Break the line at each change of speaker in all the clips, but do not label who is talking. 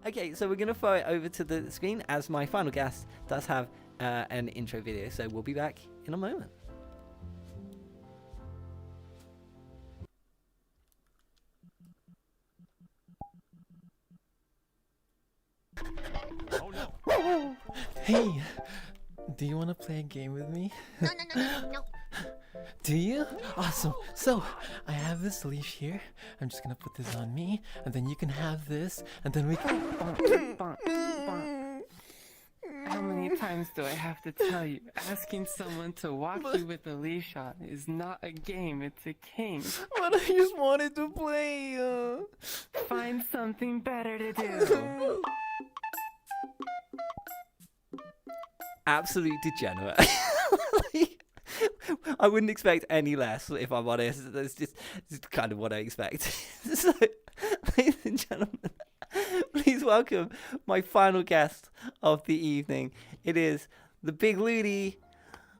Okay, so we're going to throw it over to the screen as my final guest does have an intro video. So we'll be back in a moment.
Oh no.
Hey, do you want to play a game with me?
No.
Do you? Awesome. So, I have this leash here. I'm just gonna put this on me, and then you can have this, and then we can...
How many times do I have to tell you? Asking someone to walk you with a leash on is not a game, it's a king.
But I just wanted to play.
Find something better to do.
Absolute degenerate. I wouldn't expect any less, if I'm honest. That's just kind of what I expect. So, ladies and gentlemen, please welcome my final guest of the evening. It is the big Lulu,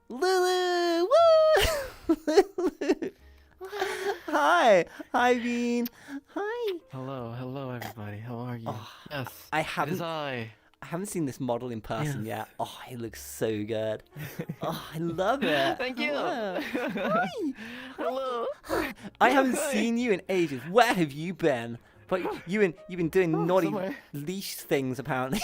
Lulu. Woo! Lulu. Hi, Bean. Hi.
Hello everybody. How are you?
Oh,
Yes,
I
it is
haven't.
I.
I haven't seen this model in person
Yes.
yet. Oh, it looks so good. Oh, I love it.
Thank you.
Hello. Hi.
Hello.
I haven't
Hi.
seen you in ages. Where have you been? But you've been doing naughty
somewhere.
leash things apparently.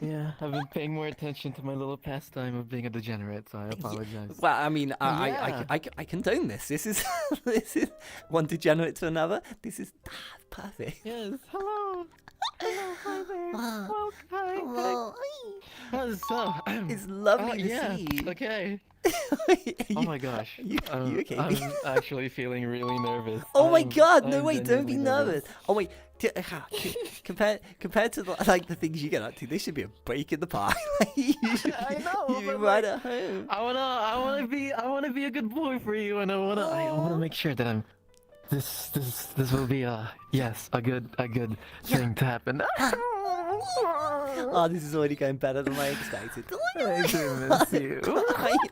Yeah, I've been paying more attention to my little pastime of being a degenerate, so I apologize.
Well, I mean,
Yeah.
I condone this. This is this is one degenerate to another. This is perfect.
Yes, hello. Hello, hi there.
Wow.
Hi.
Hello.
So,
It's lovely to
yeah,
see you.
okay.
You-
Oh my gosh.
you okay?
I'm actually feeling really nervous.
Oh my
I'm-
God! No,
I'm
wait! Don't be
genuinely
nervous. Oh wait. Compared to the things you get up to, this should be a break in the park. You should
I know,
be
but
right
like,
at home.
I wanna be a good boy for you, and I wanna make sure that I'm. This will be a good thing to happen.
Oh, this is already going better than I expected.
I do miss you.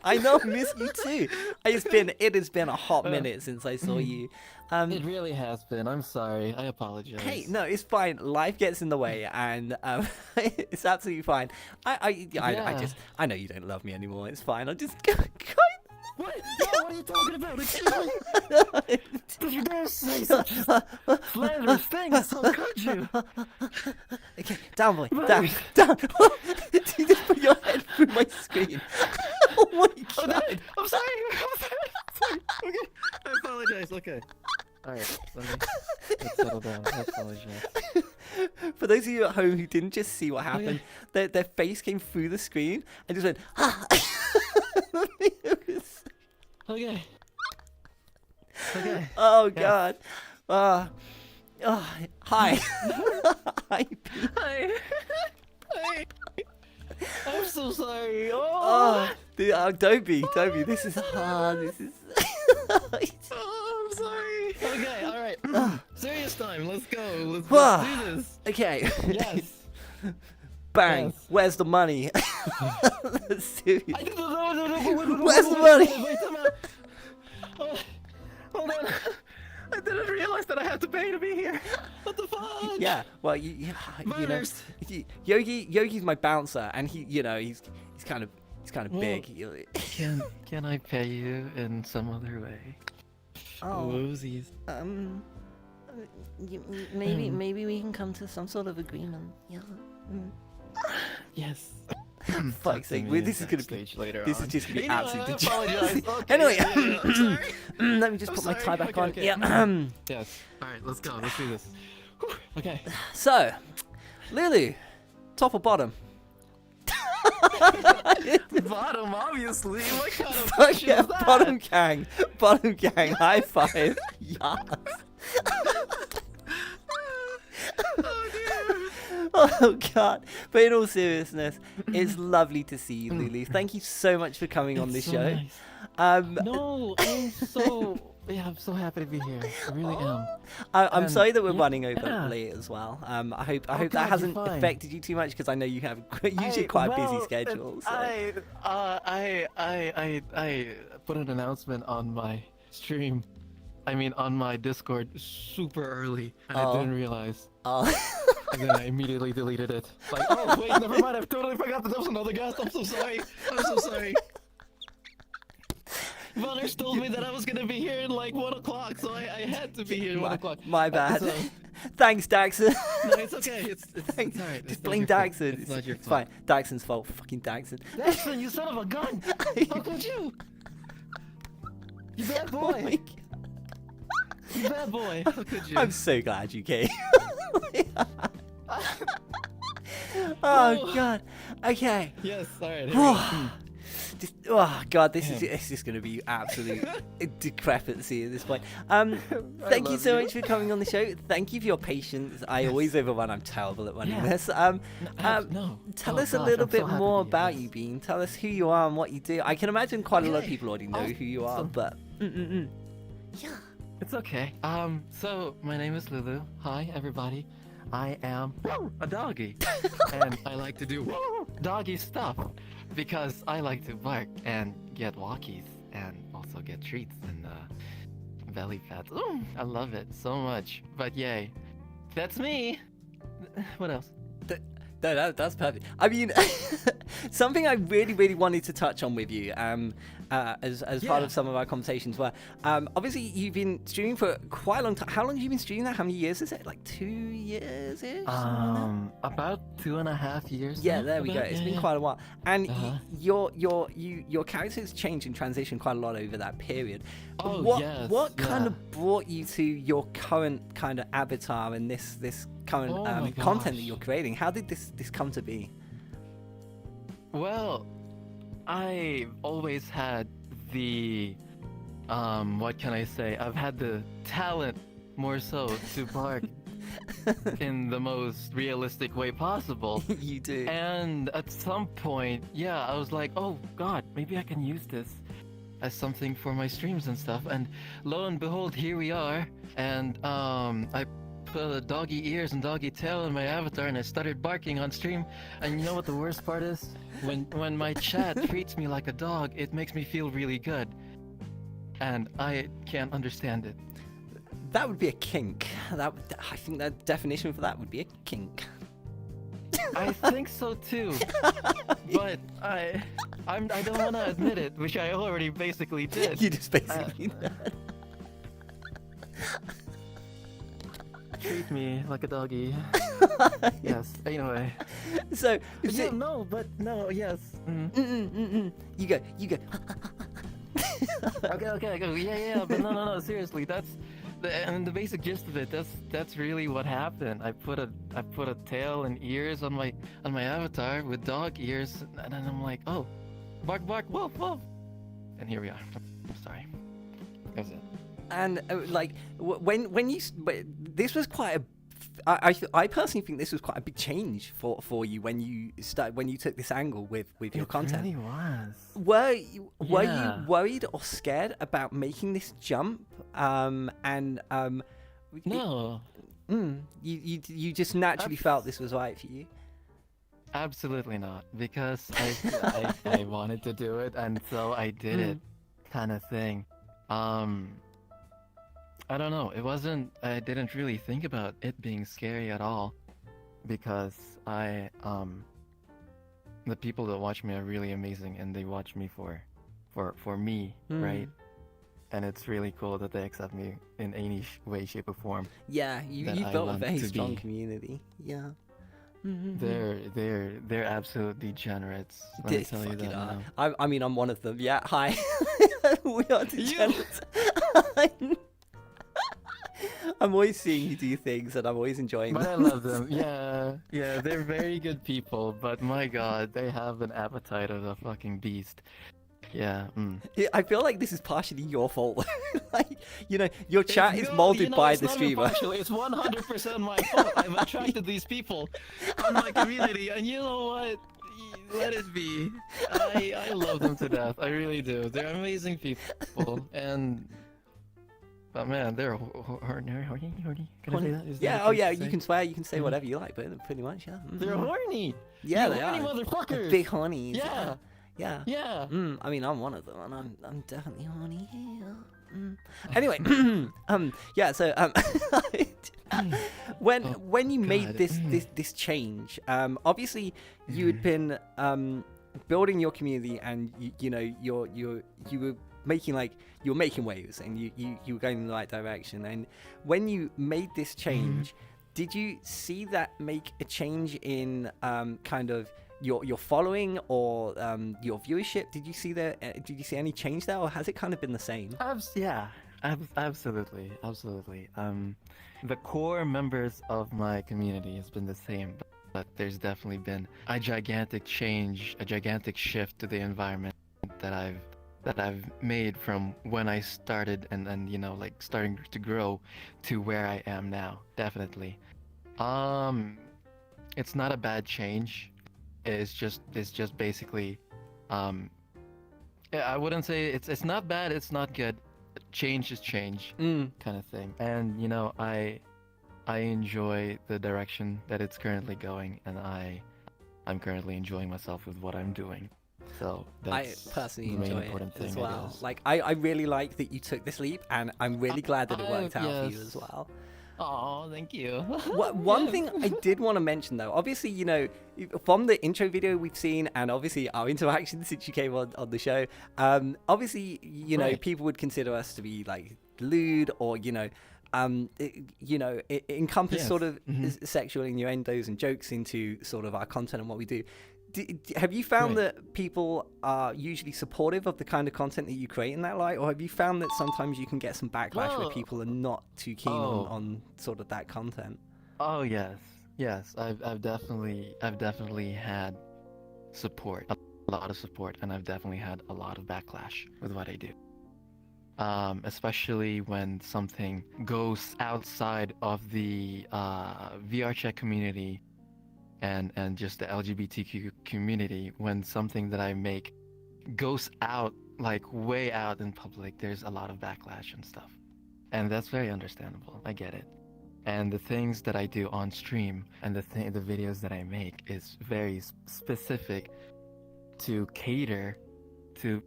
I know, I miss you too. It has been a hot minute since I saw you.
It really has been. I'm sorry. I apologize.
Hey, no, it's fine. Life gets in the way, and it's absolutely fine. I know you don't love me anymore. It's fine. I'll just go.
What? No, what are you talking about? Excuse me. Did you dare say such slanderous things? How could you?
Okay, down, boy. Down. Did you just put your head through my screen? Oh my
Oh,
God.
no, I'm sorry. Okay, I apologize. Okay. All right. Let's settle down. I apologize.
For those of you at home who didn't just see what happened, their face came through the screen and just went, ah.
Okay. Okay.
Oh
Yeah.
God. Hi. Hi. Pete.
Hi. Hi. I'm so sorry.
Oh, don't be. This is hard. This is.
Oh, I'm sorry. Okay, all right. Serious time. Let's go. Let's do this.
Okay.
Yes.
Bang.
Yes.
Where's the money? Seriously.
No.
Where's the money?
Wait a minute. Oh, hold on. I didn't realize that I had to pay to be here. What the fuck?
Yeah. Well, you know,
Murders.
Yogi's my bouncer, and he's kind of
Well,
big.
Can I pay you in some other way?
Oh.
Whoosies.
Maybe we can come to some sort of agreement. Yeah.
Yes.
Fuck's sake, this is gonna be.
Backstage later
This
on.
is just gonna be
You know,
absolute
I
degenerate.
apologize. Okay,
Anyway,
yeah, I'm sorry.
let me just
I'm
put my
sorry.
tie back
Okay,
on.
okay.
Yeah.
Yes. All right, let's go. Let's do this. Whew. Okay.
So, Lulu, top or bottom?
Bottom, obviously. What kind of
Fuck
question
yeah,
is that?
bottom gang, high five. Yes.
Oh dear.
Oh God! But in all seriousness, it's lovely to see you, Lulu. Thank you so much for coming on this
It's so
show.
nice. No, I'm so happy to be here. I really am.
I'm sorry that we're
yeah.
running over late as well. I hope
God,
that
you're
hasn't
fine.
affected you too much because I know you have usually quite a busy schedule. So.
I put an announcement on my stream I mean, on my Discord super early, and
Oh.
I didn't realize.
Oh.
And then I immediately deleted it. Like, oh wait, never mind. I totally forgot that there was another guest. I'm so sorry. I'm so sorry. Vonners told me that I was gonna be here in like 1 o'clock, so I had to be here at 1 o'clock.
My bad.
So,
Thanks, Daxon.
no, it's okay. It's
Thanks.
alright.
Just
It's not
blame
your fault.
Daxon.
It's not your
It's
fault.
fine. Daxon's fault. Fucking Daxon.
Daxon, you son of a gun! How could you? You bad
Oh my
boy.
God.
You bad boy. How could you?
I'm so glad you came. Oh God. Okay.
Yes. Alright. Here we go.
Just, oh God, this
Damn.
is just going to be absolute decrepency at this point. Thank you
love
so
you.
much for coming on the show. Thank you for your patience. I always overrun. I'm terrible at running
Yeah.
this.
No.
Tell
Oh,
us a
gosh,
little
I'm so
bit
happy
more
to be here.
about you, Bean. Tell us who you are and what you do. I can imagine quite a lot of
Okay.
people already know who you are,
Awesome.
but yeah.
It's okay. So my name is Lulu. Hi, everybody. I am a doggy, and I like to do doggy stuff because I like to bark and get walkies and also get treats and belly pats. Ooh, I love it so much. But yay, that's me. What else?
No, that's perfect. I mean, something I really wanted to touch on with you, as part
Yeah.
of some of our conversations were, obviously you've been streaming for quite a long time. How long have you been streaming that? How many years is it? Like 2 years ish?
About 2.5 years.
Yeah,
now,
there we go.
about,
It's
yeah,
been
yeah.
quite a while, and
Uh-huh.
your character's changed and transitioned quite a lot over that period.
Oh,
what
yes,
what kind
yeah.
of brought you to your current kind of avatar and this current
Oh my
content that
gosh.
you're creating? How did this come to be?
Well, I always had the what can I say? I've had the talent more so to bark in the most realistic way possible.
You do.
And at some point, yeah, I was like, oh god, maybe I can use this as something for my streams and stuff. And lo and behold, here we are. And I put doggy ears and doggy tail in my avatar, and I started barking on stream. And you know what the worst part is? When my chat treats me like a dog, it makes me feel really good. And I can't understand it.
That would be a kink. I think that definition for that would be a kink.
I think so too, but I don't want to admit it, which I already basically did.
You just basically.
Treat me like a doggy. Yes. Anyway.
So,
Yeah, no, but no. Yes.
you go.
Okay. Go. Yeah. But no. Seriously, that's the basic gist of it. That's really what happened. I put a tail and ears on my avatar with dog ears, and then I'm like, oh, bark, woof, woof, and here we are. I'm sorry. That was it.
And when you this was quite a. I personally think this was quite a big change for you when you took this angle with your content.
It really was.
Were you
Yeah.
worried or scared about making this jump?
No.
You just naturally felt this was right for you.
Absolutely not, because I wanted to do it, and so I did it, kind of thing. I don't know. I didn't really think about it being scary at all, because the people that watch me are really amazing, and they watch me for me, right? And it's really cool that they accept me in any way, shape, or form.
Yeah,
that
you
I
built a
want
very
to
strong
be.
community. Yeah.
They're absolute degenerates. Let me tell you
Fucking
that.
are.
now.
I mean, I'm one of them. Yeah, hi. We are degenerates. I'm always seeing you do things, and I'm always enjoying
But I
them.
love them. Yeah, they're very good people. But my God, they have an appetite of a fucking beast. Yeah.
Yeah, I feel like this is partially your fault. Like, your chat is
No,
molded by
it's
the
not
streamer.
impartial, It's 100% my fault. I've attracted these people on my community, and you know what? Let it be. I love them to death. I really do. They're amazing people, but man, they're horny. Can I say that? Is that
Yeah,
okay
oh
to
yeah,
say?
you can swear, you can say whatever you like, but pretty much, yeah.
They're horny.
Yeah,
You
they
horny
are.
motherfuckers.
Big hornies.
Yeah.
Yeah.
Yeah.
I mean, I'm one of them, and I'm definitely horny. Yeah. Anyway, yeah. So when you made this change, obviously you had been building your community, and you know you were making waves, and you were going in the right direction. And when you made this change, did you see that make a change in kind of your following or your viewership? Did you see any change there, or has it kind of been the same?
Absolutely. The core members of my community has been the same, but there's definitely been a gigantic change, a gigantic shift to the environment that I've made from when I started and you know, like starting to grow to where I am now. Definitely. It's not a bad change. It's just basically I wouldn't say it's not bad, it's not good. Change is change, kind of thing. And you know, I enjoy the direction that it's currently going, and I'm currently enjoying myself with what I'm doing. So that's
I personally
the main
enjoy
important
it
thing,
as
I
well.
guess.
Like I really like that you took this leap, and I'm really glad that it worked out for you
yes.
as well.
Oh, thank you.
One thing I did want to mention, though, obviously, you know, from the intro video we've seen, and obviously our interaction since you came on the show, obviously, you know,
Right.
people would consider us to be like lewd, or it encompass
Yes.
sort of sexual innuendos and jokes into sort of our content and what we do. Have you found
Right.
that people are usually supportive of the kind of content that you create in that light, or have you found that sometimes you can get some backlash where
Well,
people are not too keen on sort of that content?
Oh yes. I've definitely had support, a lot of support, and I've definitely had a lot of backlash with what I do. Especially when something goes outside of the VR chat community and just the LGBTQ community. When something that I make goes out, like way out in public, there's a lot of backlash and stuff, and that's very understandable. I get it. And the things that I do on stream and the videos that I make is very specific to cater to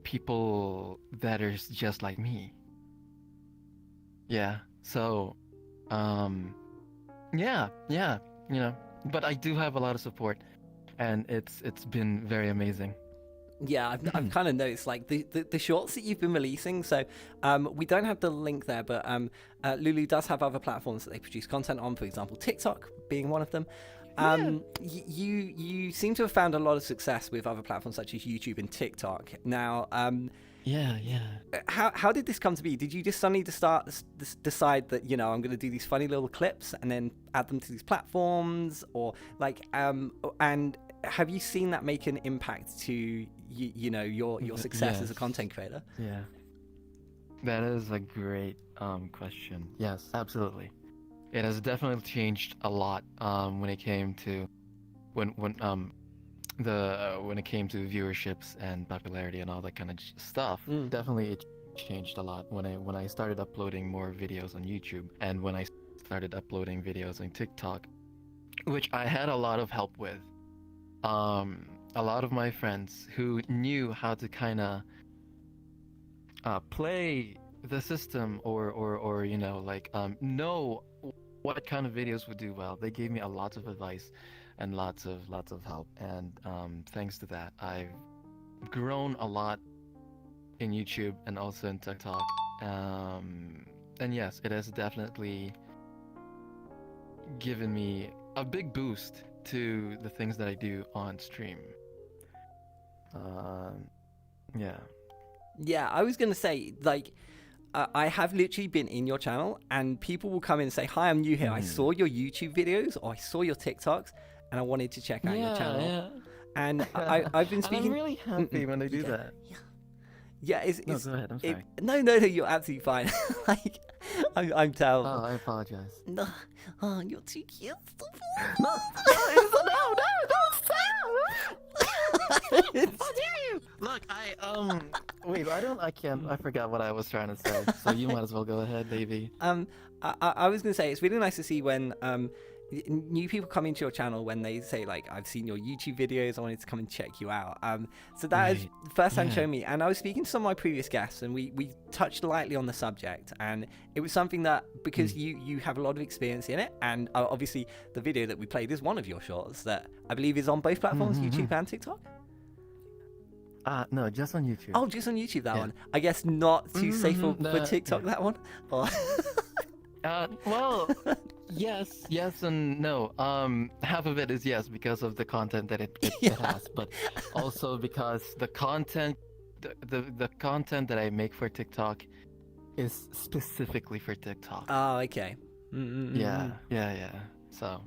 people that are just like me. Yeah. So, yeah, you know. But I do have a lot of support, and it's been very amazing.
Yeah, I've kind of noticed like the shorts that you've been releasing. So we don't have the link there, but Lulu does have other platforms that they produce content on. For example, TikTok being one of them. You seem to have found a lot of success with other platforms such as YouTube and TikTok. Now,
Yeah.
how did this come to be? Did you just suddenly decide that, you know, I'm going to do these funny little clips and then add them to these platforms, or like and have you seen that make an impact to you know your success as a
Yes.
content creator?
Yeah. That is a great question. Yes, absolutely. It has definitely changed a lot when it came to when it came to viewerships and popularity and all that kind of stuff. Definitely it changed a lot when I started uploading more videos on YouTube, and when I started uploading videos on TikTok, which I had a lot of help with. A lot of my friends who knew how to kind of play the system, or you know, like know what kind of videos would do well. They gave me a lot of advice and lots of help, and thanks to that, I've grown a lot in YouTube and also in TikTok. And yes, it has definitely given me a big boost to the things that I do on stream.
Yeah, I was gonna say, like, I have literally been in your channel, and people will come in and say, "Hi, I'm new here. I saw your YouTube videos, or I saw your TikToks, and I wanted to check out your channel."
Yeah.
And I've been
And
speaking.
I'm really happy when they do that.
Yeah,
No, go ahead. I'm sorry.
No, you're absolutely fine. Like, I'm terrible.
Oh, I apologize.
No, oh, you're too cute.
No, How dare you? Look, wait, I forgot what I was trying to say. So you might as well go ahead, baby.
I was gonna say, it's really nice to see when new people come into your channel when they say like, I've seen your YouTube videos, I wanted to come and check you out. So that is first time showing me. And I was speaking to some of my previous guests, and we touched lightly on the subject, and it was something that, because you have a lot of experience in it, and obviously the video that we played is one of your shorts that I believe is on both platforms, YouTube and TikTok.
No, just on YouTube.
Oh, just on YouTube, that one. I guess not too safe for TikTok, that one. Or...
well, yes and no. Half of it is yes because of the content that it has, but also because the content that I make for TikTok is specifically for TikTok.
Oh, okay.
Yeah. So.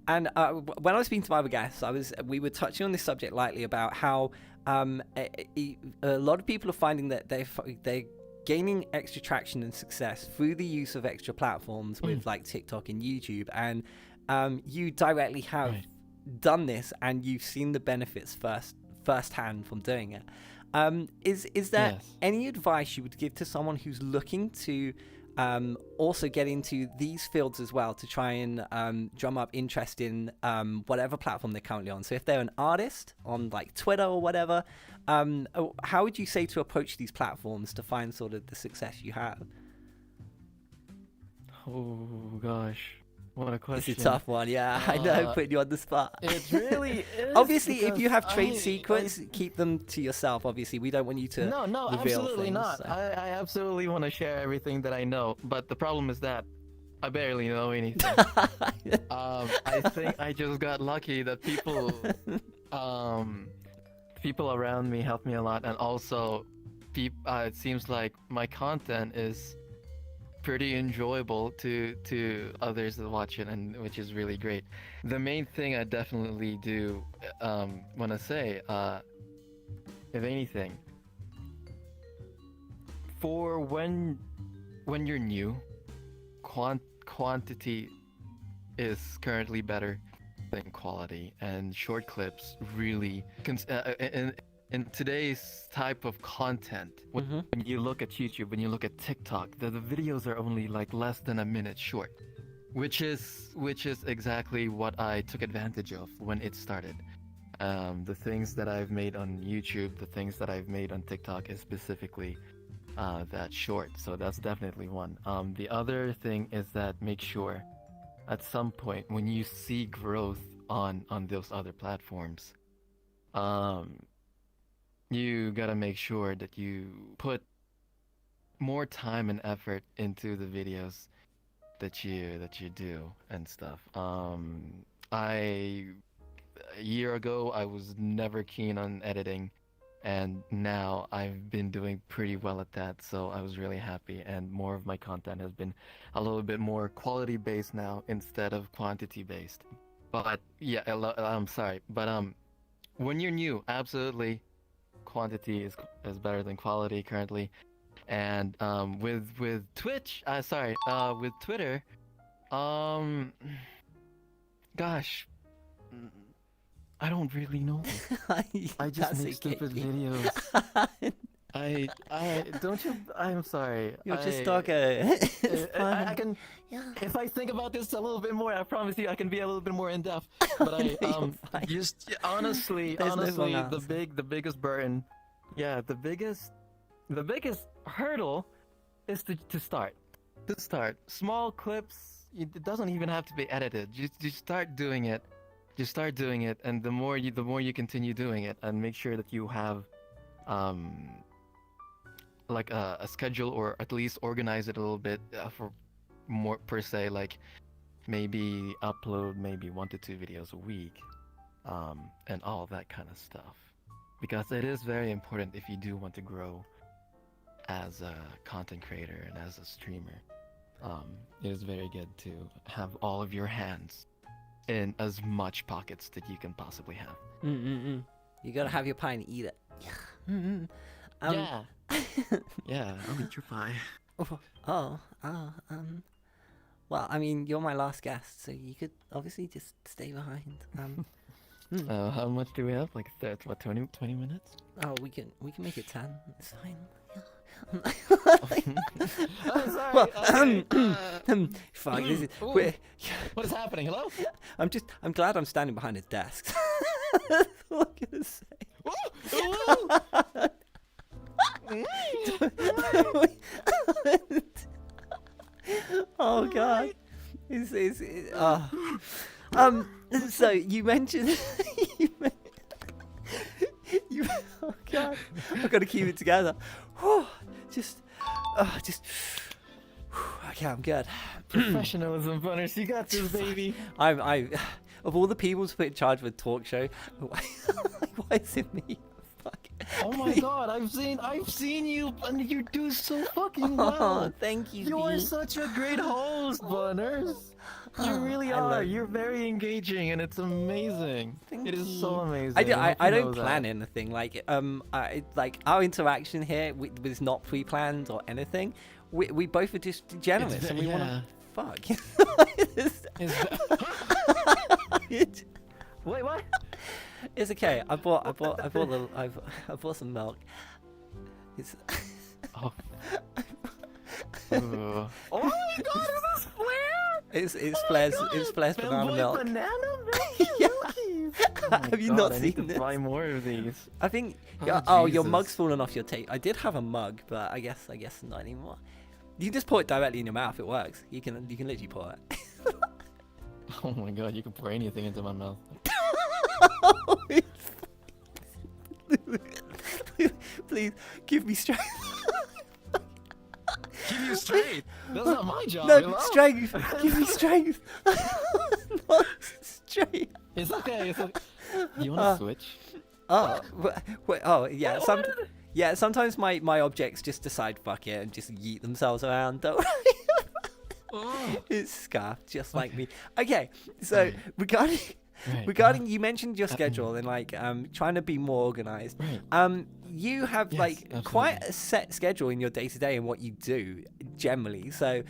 And when I was speaking to my other guests, we were touching on this subject lightly about how a lot of people are finding that they're gaining extra traction and success through the use of extra platforms with like TikTok and YouTube, and you directly have done this, and you've seen the benefits firsthand from doing it. Is there any advice you would give to someone who's looking to also get into these fields as well, to try and drum up interest in whatever platform they're currently on? So if they're an artist on like Twitter or whatever, how would you say to approach these platforms to find sort of the success you have?
Oh gosh, what a question.
It's a tough one. Yeah, I know, putting you on the spot.
It really is.
Obviously, if you have trade secrets, keep them to yourself. Obviously, we don't want you to
No,
reveal
absolutely
things,
not.
so.
I absolutely want to share everything that I know, but the problem is that I barely know anything. I think I just got lucky that people around me helped me a lot, and also it seems like my content is pretty enjoyable to others that watch it, and which is really great. The main thing I definitely do want to say, if anything, for when you're new, quantity is currently better than quality, and short clips really in today's type of content, when you look at YouTube, when you look at TikTok, the videos are only like less than a minute short, which is exactly what I took advantage of when it started. The things that I've made on YouTube, the things that I've made on TikTok is specifically that short, so that's definitely one. The other thing is that make sure at some point when you see growth on those other platforms, you gotta make sure that you put more time and effort into the videos that you do and stuff. A year ago I was never keen on editing, and now I've been doing pretty well at that, so I was really happy, and more of my content has been a little bit more quality based now instead of quantity based. But yeah, I'm sorry, but when you're new, absolutely quantity is better than quality currently. And with Twitch, with Twitter, gosh, I don't really know. I just make stupid videos. I don't you? I'm sorry.
You're just doggo.
I can. If I think about this a little bit more, I promise you, I can be a little bit more in depth. But I just honestly, the biggest burden, the biggest hurdle is to start. To start small clips. It doesn't even have to be edited. Just start doing it. Just start doing it, and the more you continue doing it, and make sure that you have like a schedule, or at least organize it a little bit for more per se, like maybe upload maybe 1 to 2 videos a week, and all that kind of stuff, because it is very important if you do want to grow as a content creator and as a streamer. It is very good to have all of your hands in as much pockets that you can possibly have.
You gotta have your pie and eat it.
Yeah. Yeah, I'll eat your pie.
Well, I mean, you're my last guest, so you could obviously just stay behind.
How much do we have? Like 20 minutes?
Oh, we can make it 10. It's fine.
I'm sorry.
Well,
okay,
fuck, this is,
Ooh.
we're,
what is happening? Hello?
I'm glad I'm standing behind his desk. That's all I'm gonna say. Oh god. So you mentioned you oh god. I've got to keep it together. Just okay, I'm good.
Professionalism, Bunners. You got this, baby.
I of all the people to put in charge of a talk show, why is it me? Fuck.
Oh my god, I've seen you, and you do so fucking well.
Oh, thank you.
You are
B.
such a great host, Bunners. You really
I
are.
love-
You're very engaging, and it's amazing.
Thank
It is
you.
so amazing.
I don't
know
plan
that.
anything. Like like our interaction here was not pre-planned or anything. We both are just degenerates, and we want to fuck.
Wait, what?
It's okay. I bought some milk. It's
Oh. Oh my god, is this Flair?
it's Flair's banana milk.
Banana milk?
Yeah.
Oh
Have you
God,
not
I
seen
need to
this?
buy more of these.
I think.
Oh,
Your
Jesus.
mug's fallen off your tape. I did have a mug, but I guess not anymore. You just pour it directly in your mouth. It works. You can literally pour it.
Oh my god, you can pour anything into my mouth.
Please give me strength.
Give you straight. That's not my job.
No,
hello?
strength. Give me strength. Not straight.
It's okay. It's okay. You want to switch?
Oh, yeah.
What?
Yeah. Sometimes my objects just decide fuck it and just yeet themselves around. Don't worry.
Oh.
It's scarf, just like me. Okay, so
Right.
regarding you mentioned your schedule and like trying to be more organized.
Right.
You have
Yes,
like
absolutely.
quite a set schedule in your day to day and what you do generally. So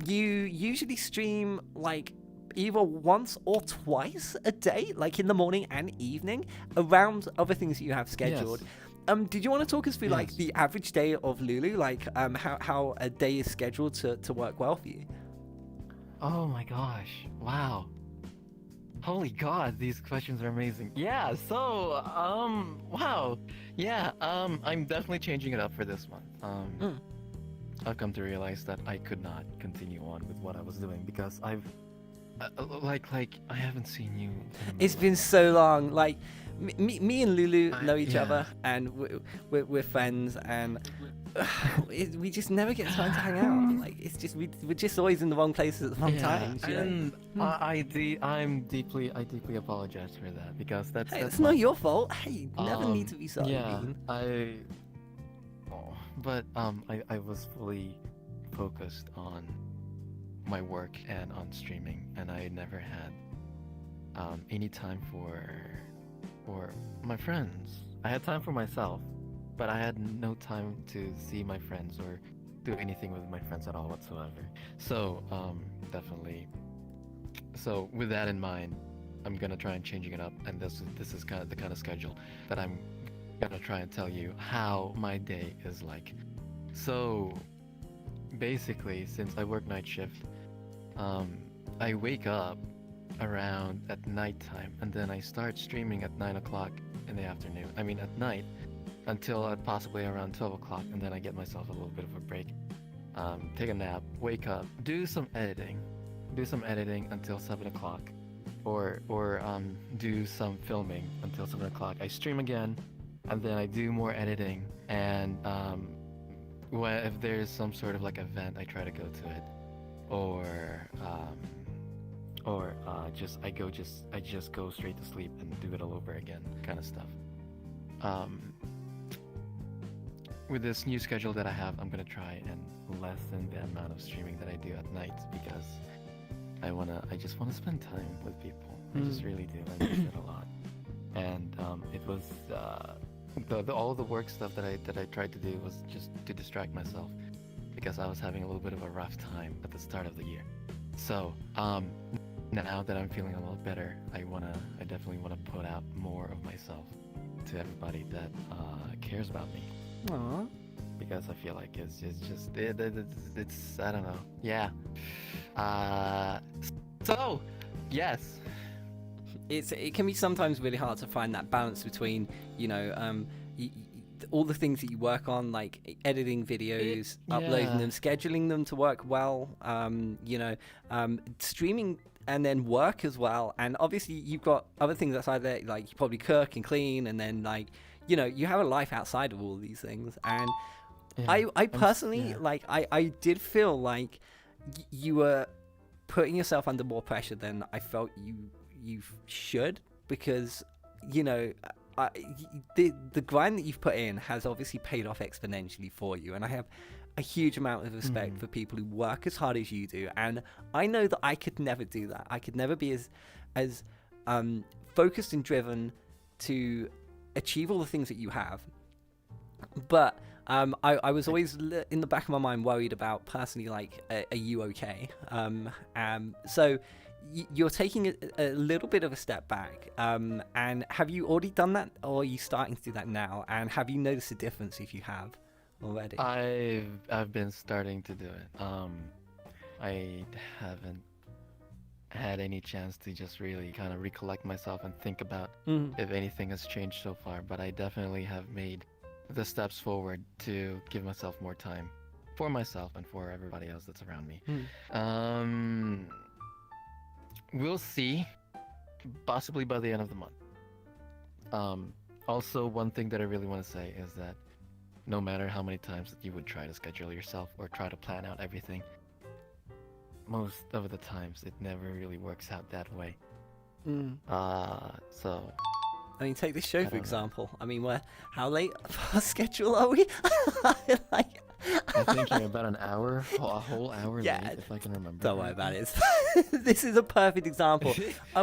you usually stream like either once or twice a day, like in the morning and evening, around other things that you have scheduled.
Yes.
Did you want to talk us through like
Yes.
the average day of Lulu, like how a day is scheduled to work well for you?
Oh my gosh. Wow. Holy God, these questions are amazing. Yeah, so, wow. Yeah, I'm definitely changing it up for this month. I've come to realize that I could not continue on with what I was doing because I've, like, I haven't seen you.
It's been so long. Like, me and Lulu know each
yeah.
other, and we're friends, and we just never get time to hang out. Like, it's just we're just always in the wrong places at the wrong times. You know?
And I deeply apologize for that because that's
Hey,
that's
it's not your fault. Hey, you never need to be sorry.
Yeah,
Bean.
but I was fully focused on my work and on streaming, and I never had any time for my friends. I had time for myself, but I had no time to see my friends or do anything with my friends at all whatsoever. So definitely. So with that in mind, I'm gonna try and changing it up, and this is kind of the kind of schedule that I'm gonna try and tell you how my day is like. So basically, since I work night shift, I wake up around at nighttime, and then I start streaming at 9 o'clock in the afternoon. I mean at night, until possibly around 12 o'clock, and then I get myself a little bit of a break. Take a nap, wake up, do some editing until 7 o'clock, or do some filming until 7 o'clock. I stream again, and then I do more editing, and if there's some sort of like event, I try to go to it, or I just go straight to sleep and do it all over again, kind of stuff. With this new schedule that I have, I'm gonna try and lessen the amount of streaming that I do at night because I just wanna spend time with people. I just really do. I miss it a lot. And it was all the work stuff that I tried to do was just to distract myself because I was having a little bit of a rough time at the start of the year. So now that I'm feeling a little better, I definitely wanna put out more of myself to everybody that cares about me.
Aw.
because I feel like it's I don't know. Yeah. So yes.
It can be sometimes really hard to find that balance between, you know, all the things that you work on, like editing videos, uploading them, scheduling them to work well, you know, streaming, and then work as well. And obviously you've got other things outside there, like you probably cook and clean, and then, like, you know, you have a life outside of all of these things. And I personally, like, I did feel like you were putting yourself under more pressure than I felt you should, because, you know, the grind that you've put in has obviously paid off exponentially for you, and I have a huge amount of respect for people who work as hard as you do. And I know that I could never do that. I could never be as focused and driven to achieve all the things that you have. But I was always in the back of my mind worried about, personally, like, are you okay? So you're taking a little bit of a step back, and have you already done that, or are you starting to do that now? And have you noticed a difference if you have already?
I've been starting to do it. I haven't had any chance to just really kind of recollect myself and think about if anything has changed so far, but I definitely have made the steps forward to give myself more time for myself and for everybody else that's around me. We'll see, possibly by the end of the month. Also, one thing that I really want to say is that no matter how many times that you would try to schedule yourself or try to plan out everything, most of the times it never really works out that way. So
I mean, take this show for
know.
example. I mean, how late of our schedule are we? Like,
I think you're about an hour, a whole hour
Yeah,
late, if I can remember.
don't worry about it. This is a perfect example.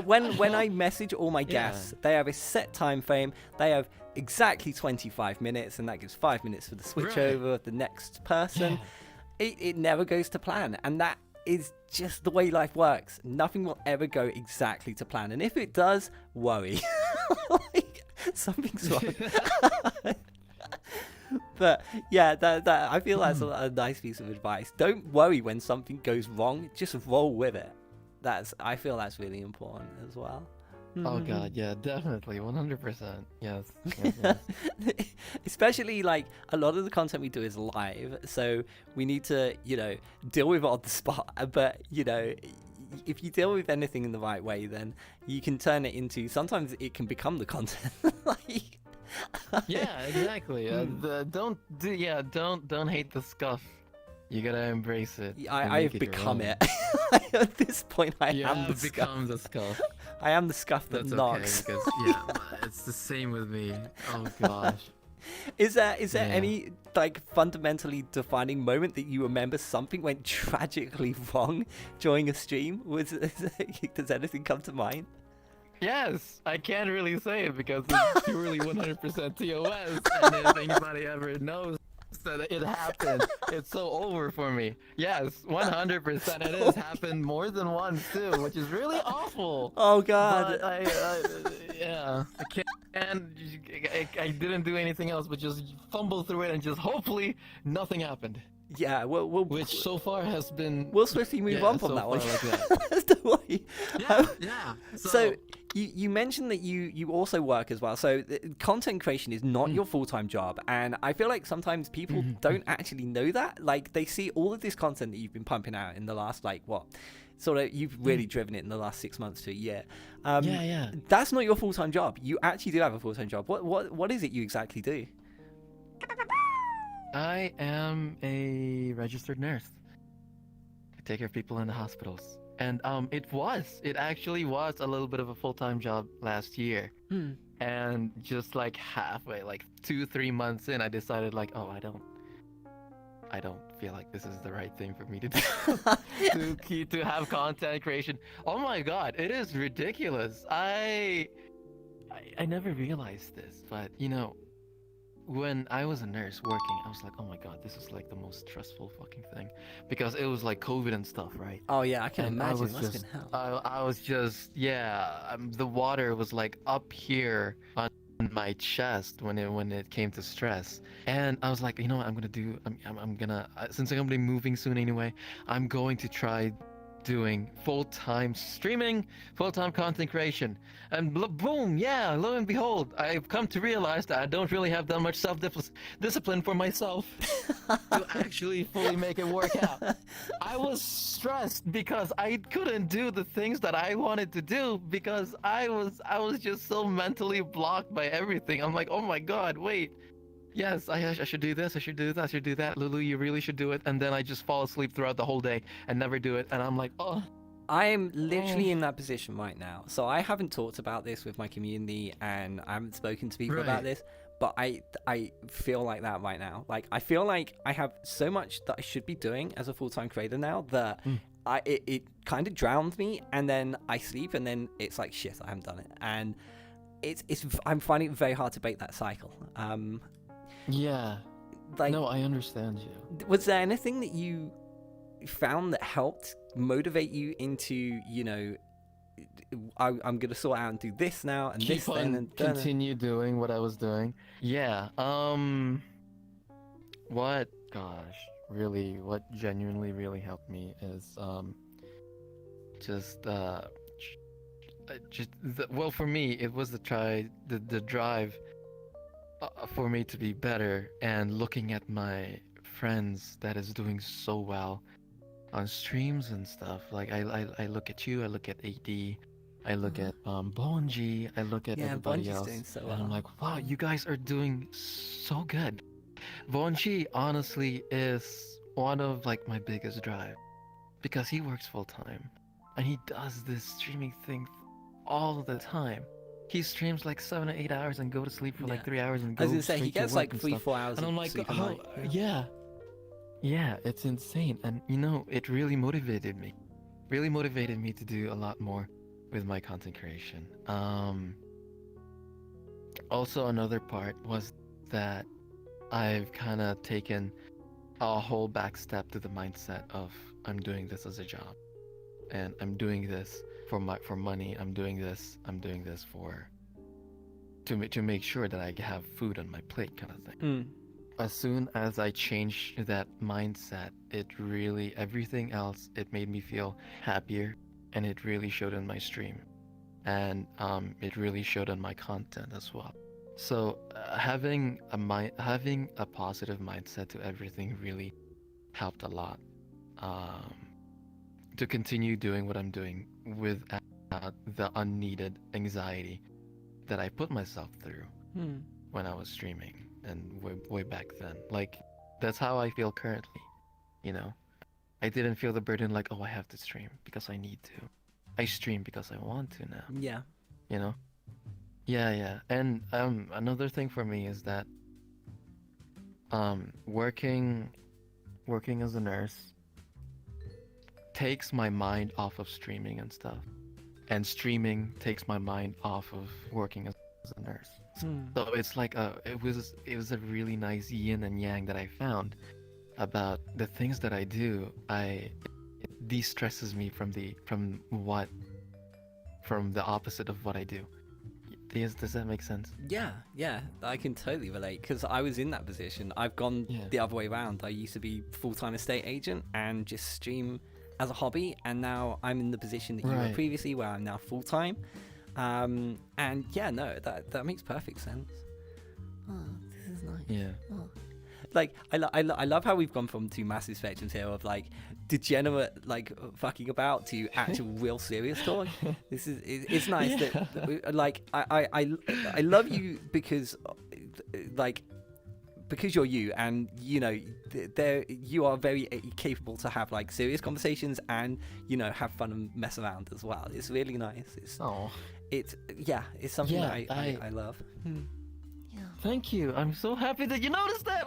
When I message all my guests, they have a set time frame. They have exactly 25 minutes, and that gives 5 minutes for the switchover of the next person. It never goes to plan, and that is just the way life works. Nothing will ever go exactly to plan, and if it does, worry. Like, something's wrong. But yeah, that I feel that's a nice piece of advice. Don't worry when something goes wrong, just roll with it. I feel that's really important as well.
Oh god, yeah, definitely, 100%. Yes.
Especially, like, a lot of the content we do is live, so we need to, you know, deal with it on the spot. But, you know, if you deal with anything in the right way, then you can turn it into, sometimes it can become the content. Like,
Yeah, exactly. Don't hate the scuff. You gotta embrace it.
I have become it. At this point, I am the scuff.
become the scuff.
I am the scuff that knocks.
Okay, because, it's the same with me. Oh gosh.
Is there any, like, fundamentally defining moment that you remember something went tragically wrong during a stream? Does anything come to mind?
Yes, I can't really say it because it's purely 100% TOS, and if anybody ever knows that it happened, it's so over for me. Yes, 100%. It has happened more than once too, which is really awful.
Oh God!
But I can't. I didn't do anything else but just fumble through it and just hopefully nothing happened.
Yeah,
which so far has been.
We'll swiftly move on from that one.
Like that.
Don't worry.
Yeah.
So you mentioned that you also work as well. So content creation is not your full-time job, and I feel like sometimes people don't actually know that. Like, they see all of this content that you've been pumping out in the last, like, what? Sort of, you've really driven it in the last 6 months to a year.
Yeah.
That's not your full-time job. You actually do have a full-time job. What is it you exactly do?
I am a registered nurse. I take care of people in the hospitals. And it actually was a little bit of a full-time job last year. And just like halfway, like 2-3 months in, I decided, like, oh, I don't feel like this is the right thing for me to do. to have content creation. Oh my god, it is ridiculous. I never realized this, but you know, when I was a nurse working, I was like, oh my god, this is like the most stressful fucking thing, because it was like COVID and stuff, right?
Oh yeah, I can imagine.
It must have been hell. I was just, the water was like up here on my chest when it came to stress. And I was like, you know what, I'm gonna since I'm gonna be moving soon anyway, I'm going to try doing full-time streaming, full-time content creation. And boom, yeah, lo and behold, I've come to realize that I don't really have that much self-discipline for myself to actually fully make it work out. I was stressed because I couldn't do the things that I wanted to do because I was just so mentally blocked by everything. I'm like, oh my god, wait. Yes, I should do this, I should do that, I should do that. Lulu, you really should do it. And then I just fall asleep throughout the whole day and never do it. And I'm like, oh.
I'm literally in that position right now. So I haven't talked about this with my community and I haven't spoken to people about
Right.
this, but I feel like that right now. Like I feel like I have so much that I should be doing as a full-time creator now that it kind of drowns me, and then I sleep and then it's like shit, I haven't done it. And I'm finding it very hard to break that cycle.
Yeah.
Like,
No, I understand you.
was there anything that you found that helped motivate you into, you know, I'm gonna sort out and do this now and this
Keep
then
on
and
continue doing what I was doing. Yeah. What genuinely really helped me is well, for me it was the drive for me to be better, and looking at my friends that is doing so well on streams and stuff. Like I look at you, I look at AD, I look at Bonji, I look at
Yeah,
everybody
Bonji's
else,
doing so
and
well.
I'm like, wow, you guys are doing so good. Bonji honestly is one of like my biggest drive because he works full time and he does this streaming thing all the time. He streams like 7 or 8 hours and go to sleep for like
Yeah.
3 hours and
I
go
was gonna say he
straight to
gets
work
like
and
3-4
stuff.
hours
And I'm
of
like,
sleep a
oh,
night.
yeah, it's insane. And you know, it really motivated me. Really motivated me to do a lot more with my content creation. Also another part was that I've kind of taken a whole back step to the mindset of I'm doing this as a job, and I'm doing this for money. I'm doing this for to make sure that I have food on my plate, kind of thing.
Mm.
As soon as I changed that mindset, it really, everything else, it made me feel happier, and it really showed in my stream, and it really showed in my content as well. So having a positive mindset to everything really helped a lot, to continue doing what I'm doing without the unneeded anxiety that I put myself through
Mm.
when I was streaming and way back then. Like, that's how I feel currently, you know? I didn't feel the burden like, oh, I have to stream because I need to. I stream because I want to now,
Yeah.
you know? Yeah. And another thing for me is that working as a nurse takes my mind off of streaming and stuff. And streaming takes my mind off of working as a nurse.
Mm.
So it's like it was a really nice yin and yang that I found about the things that I do. It de-stresses me from the opposite of what I do. Does that make sense?
Yeah, I can totally relate because I was in that position. I've gone
Yeah.
the other way around. I used to be full-time estate agent and just stream as a hobby, and now I'm in the position that you were
Right.
previously, where I'm now full-time. And yeah, no, that makes perfect sense. Oh, this is nice.
Yeah.
Oh. Like I love how we've gone from two massive spectrums here of like degenerate like fucking about to actual real serious talk. It's nice that like I love you because you're you, and you know you are very capable to have like serious conversations and you know have fun and mess around as well. It's really nice. It's something
Yeah,
that I love.
Thank you. I'm so happy that you noticed that.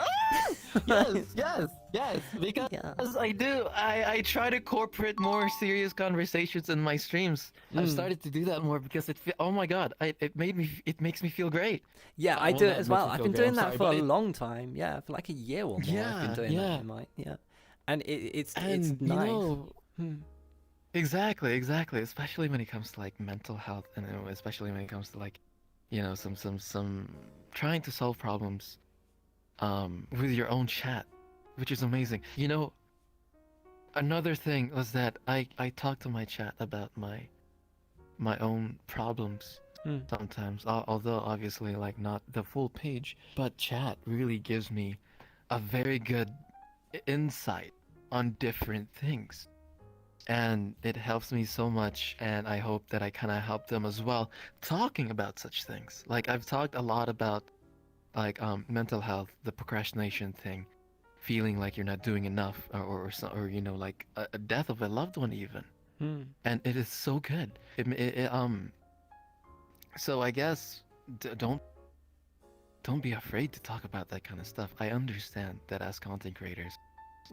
Yes. Because I do. I try to incorporate more serious conversations in my streams. I've started to do that more because oh my god, it makes me feel great.
Yeah, I
Well,
do it
that
as
makes
well.
me
I've
feel
been
good.
doing
I'm
that
sorry,
for
but
a long time. Yeah, for like a year or more. I've been doing that in my and it's
And
nice.
you know, exactly. Especially when it comes to like mental health, and especially when it comes to like some trying to solve problems with your own chat, which is amazing. Another thing was that I talk to my chat about my own problems sometimes, although obviously like not the full page, but chat really gives me a very good insight on different things, and it helps me so much, and I hope that I kind of help them as well talking about such things. Like I've talked a lot about like mental health, the procrastination thing, feeling like you're not doing enough, or like a death of a loved one even. And it is so good. So I guess don't be afraid to talk about that kind of stuff. I understand that as content creators,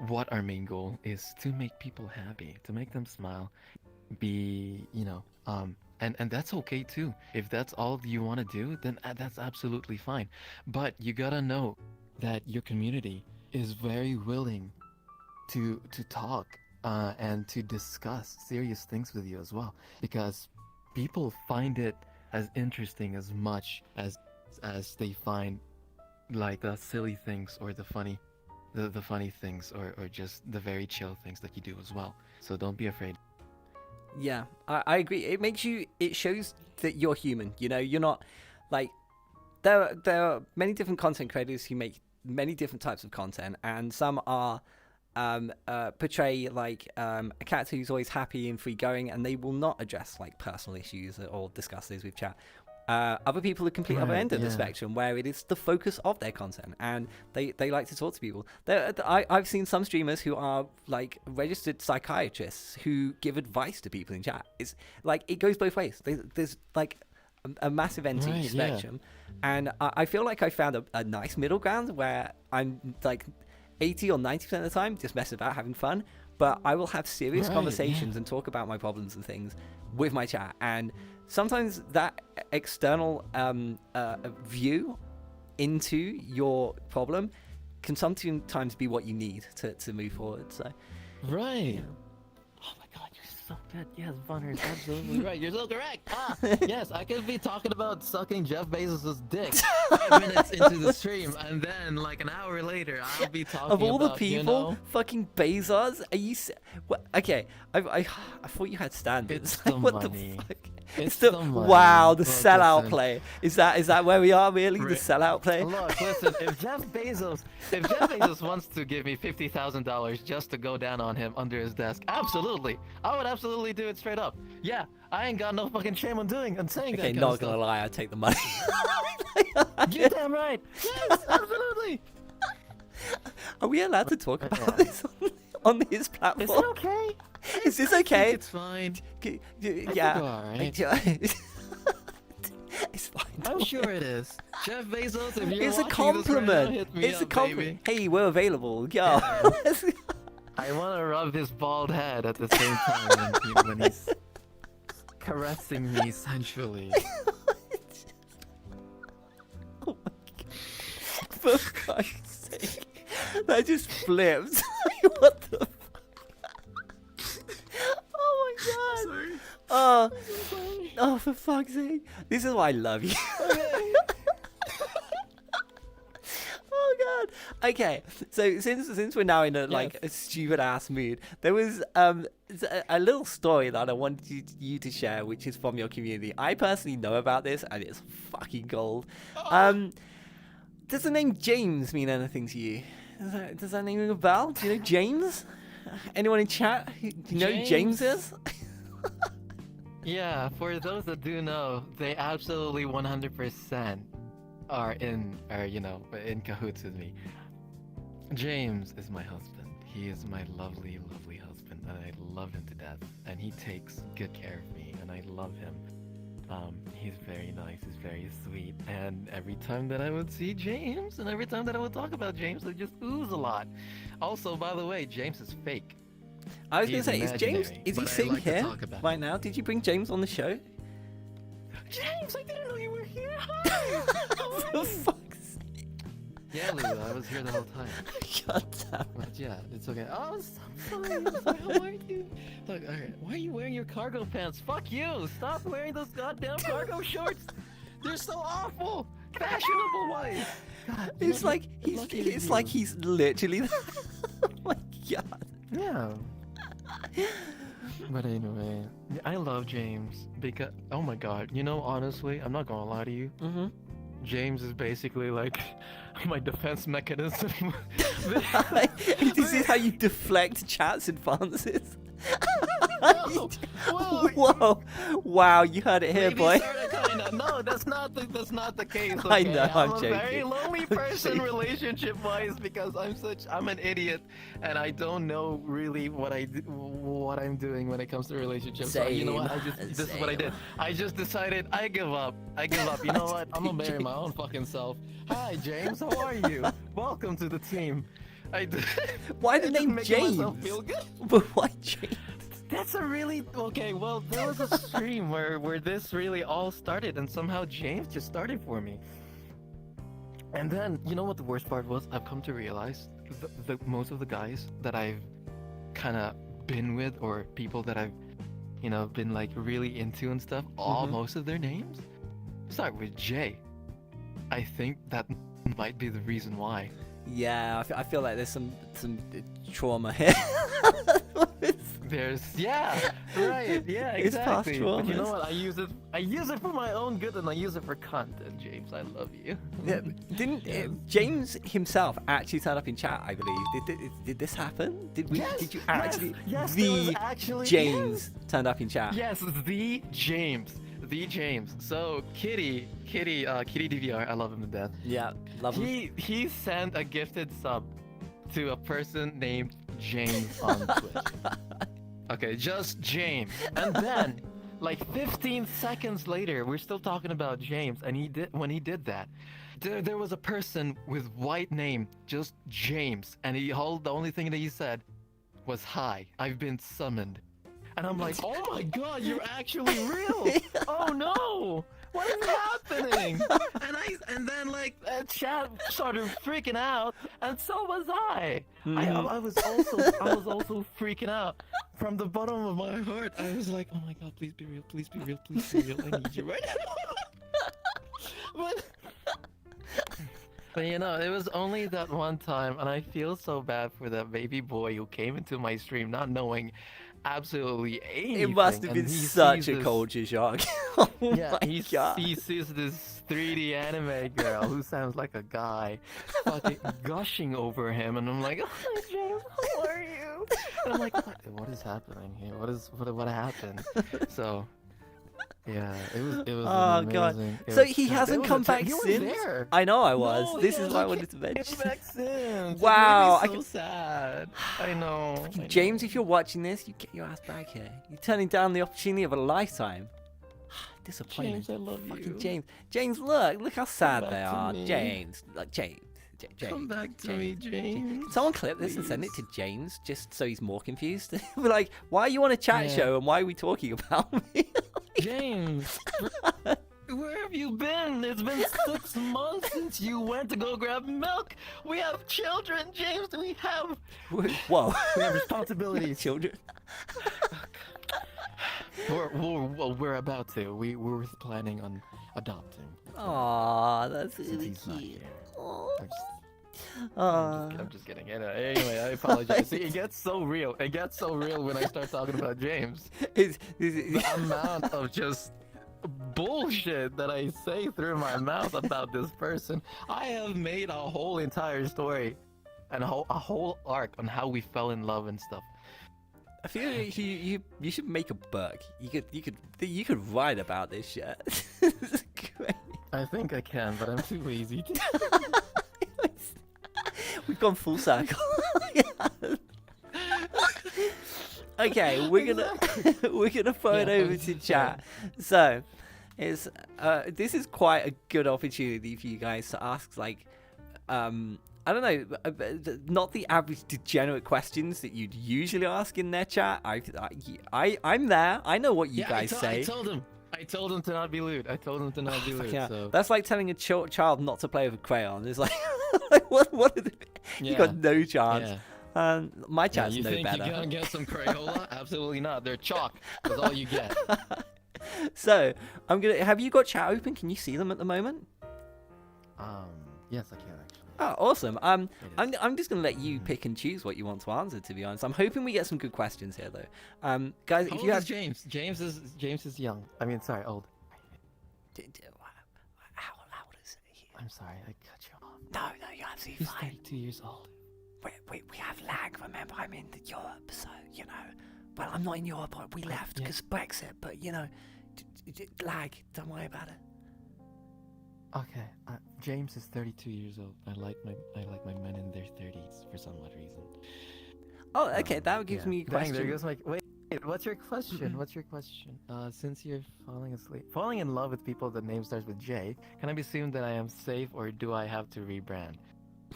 what our main goal is to make people happy, to make them smile, and that's okay too. If that's all you want to do, then that's absolutely fine. But you gotta know that your community is very willing to talk and to discuss serious things with you as well, because people find it as interesting as much as they find like the silly things or the funny things, or just the very chill things that you do as well. So don't be afraid.
Yeah, I agree. It shows that you're human. You're not like there are many different content creators who make many different types of content, and some are portray like a character who's always happy and free going, and they will not address like personal issues or discuss these with chat. Other people are complete other end of the spectrum, where it is the focus of their content, and they like to talk to people. I've seen some streamers who are like registered psychiatrists who give advice to people in chat. It's like it goes both ways. There's like a massive end to each spectrum, and I feel like I found a nice middle ground where I'm like 80 or 90% of the time just messing about, having fun, but I will have serious conversations and talk about my problems and things with my chat. And sometimes that external view into your problem can sometimes be what you need to move forward. So
right. Oh my god, you're so good. Yes, Bunner is absolutely right. You're so correct. Yes, I could be talking about sucking Jeff Bezos' dick 5 minutes into the stream, and then like an hour later, I'll be talking
of all
about,
the people, fucking Bezos. Are you? Okay, I thought you had standards.
It's the
what
money.
The fuck?
It's the money.
Wow, the
Look,
sellout
listen.
play. Is that where we are really? The sellout play.
Look, listen. If Jeff Bezos wants to give me $50,000 just to go down on him under his desk, absolutely, I would absolutely do it straight up. Yeah, I ain't got no fucking shame on saying that.
Okay,
kind
not
of
gonna
stuff.
lie, I take the money.
You're damn right. Yes, absolutely.
Are we allowed to talk about this on his platform?
Is it okay?
Is this
I
okay?
think it's fine.
Yeah.
Alright.
It's fine.
I'm sure it is. Jeff Bezos, if you're
It's a
watching
compliment.
this right now, hit me
It's a
up,
compliment.
baby.
Hey, we're available. Yo.
I want to rub his bald head at the same time when he's caressing me sensually.
Oh my god. For Christ's sake. That just flipped. What the fuck? Oh my god.
Sorry.
Oh, for fuck's sake. This is why I love you. Oh god. Okay. So since we're now in a stupid ass mood, there was a little story that I wanted you to share, which is from your community. I personally know about this, and it's fucking gold. Does the name James mean anything to you? Does that name ring a bell? Do you know James? Anyone in chat? Do you know who James is?
Yeah, for those that do know, they absolutely 100% are in cahoots with me. James is my husband. He is my lovely, lovely husband, and I love him to death. And he takes good care of me, and I love him. He's very nice, he's very sweet, and every time that I would see James, and every time that I would talk about James, it just ooze a lot. Also, by the way, James is fake.
I was going to
He's
say, is James,
imaginary,
is he
but I
sitting
like to
here
talk about
right now? Did you bring James on the show?
James, I didn't know you were here. Hi.
For fuck's sake.
Yeah, Lulu, I was here the whole time.
God damn.
But yeah, it's okay. Oh, I'm fine. How are you? Look, alright. Why are you wearing your cargo pants? Fuck you! Stop wearing those goddamn cargo shorts! They're so awful. Fashionable wise. God,
It's like he's literally. Oh my god.
Yeah. But anyway, I love James because oh my god, honestly, I'm not gonna lie to you.
Mm-hmm.
James is basically like my defense mechanism.
This is how you deflect chat's advances.
No, well,
Whoa! Wow, you heard it here,
maybe
boy.
sorta, kinda. No, that's not the case. Okay?
I know, I'm
a
joking.
very lonely
I'm
person
joking.
relationship-wise because I'm an idiot and I don't know really what I'm doing when it comes to relationships. So you know what? This is what I did. I just decided I give up. You know what? I'm gonna marry my own fucking self. Hi, James. How are you? Welcome to the team.
Why the
I just
name
making myself
James?
feel good.
But why James?
That's a really okay. Well, there was a stream where this really all started, and somehow James just started for me. And then you know what the worst part was? I've come to realize the most of the guys that I've kind of been with, or people that I've been like really into and stuff, most of their names start with J. I think that might be the reason why.
Yeah, I feel like there's some trauma here.
Right, yeah,
It's past
exactly. But you know
traumas.
what? I use it for my own good, and I use it for content. James, I love you.
Yeah, didn't James himself actually turn up in chat? I believe. Did this happen? Did you actually?
Yes,
the
there was actually
James turned up in chat.
Yes, the James. So Kitty DVR, I love him to death.
Yeah, love him.
He sent a gifted sub to a person named James on Twitch. Okay, just James. And then, like 15 seconds later, we're still talking about James, and when he did that, there was a person with white name, just James, and the only thing that he said was, "Hi, I've been summoned." And I'm like, oh my god, you're actually real! Oh no! What is happening? And then like chat started freaking out, and so was I. I was also freaking out from the bottom of my heart. I was like, oh my god, please be real, please be real, please be real. I need you right now. But it was only that one time, and I feel so bad for that baby boy who came into my stream not knowing absolutely anything.
It must have been such a culture shock. Oh
yeah,
my god.
he sees this 3D anime girl who sounds like a guy fucking gushing over him, and I'm like, oh, hi, James, how are you? And I'm like, what is happening here? What happened? So yeah, it was
Oh
amazing.
god.
It
So
was-
he hasn't come back
you were
since.
there.
I know I was.
No,
This
he
is why I
hasn't
wanted to
came
mention.
back since.
Wow,
It made me so sad. I know.
James, if you're watching this, you get your ass back here. You're turning down the opportunity of a lifetime. Disappointment.
James, I love
Fucking
you.
James, look how sad
back
they
to
are.
me.
James, James.
Come back to me, James.
Can someone clip this and send it
please.
to James just so he's more confused? We're like, why are you on a chat
Yeah.
show and why are we talking about me?
James, where have you been? It's been 6 months since you went to go grab milk. We have children, James. We have
Whoa.
responsibilities.
Children.
We're about to. We were planning on adopting.
Aw, that's
Since
really
he's not
cute.
here.
Aw.
I'm just kidding. Anyway, I apologize. See, it gets so real. It gets so real when I start talking about James. The amount of just bullshit that I say through my mouth about this person. I have made a whole entire story and a whole arc on how we fell in love and stuff.
I feel like you should make a book. You could write about this shit. This is great.
I think I can, but I'm too lazy to.
We've gone full circle. Okay, we're gonna throw it over to chat. So, this is quite a good opportunity for you guys to ask, like, I don't know, not the average degenerate questions that you'd usually ask in their chat. I'm there. I know what you guys say.
I told him to not be lewd. I told him to not be lewd.
Yeah,
So.
that's like telling a child not to play with a crayon. It's like, what? You got no chance.
Yeah.
My chat's
you
no
think
better.
you're gonna get some Crayola? Absolutely not. They're chalk. That's all you get.
So I'm gonna. Have you got chat open? Can you see them at the moment?
Yes, I can actually.
Oh, awesome.
It is.
I'm just gonna let you pick and choose what you want to answer. To be honest, I'm hoping we get some good questions here, though. Guys,
How
if
old
you
is
have
James? James is young. I mean, sorry, old.
how loud is it?
I'm sorry, I cut you off.
No, you're absolutely
He's
fine.
32 years old.
We have lag. Remember, I'm in Europe, so you know. Well, I'm not in Europe. We left
yeah.
because Brexit, but you know, lag. Don't worry about it.
Okay, James is 32 years old. I like my men in their 30s for some odd reason.
Oh, okay. That gives me a
Dang,
question.
there goes my wait. What's your question? What's your question? Since you're falling in love with people that name starts with J, can I be assumed that I am safe, or do I have to rebrand?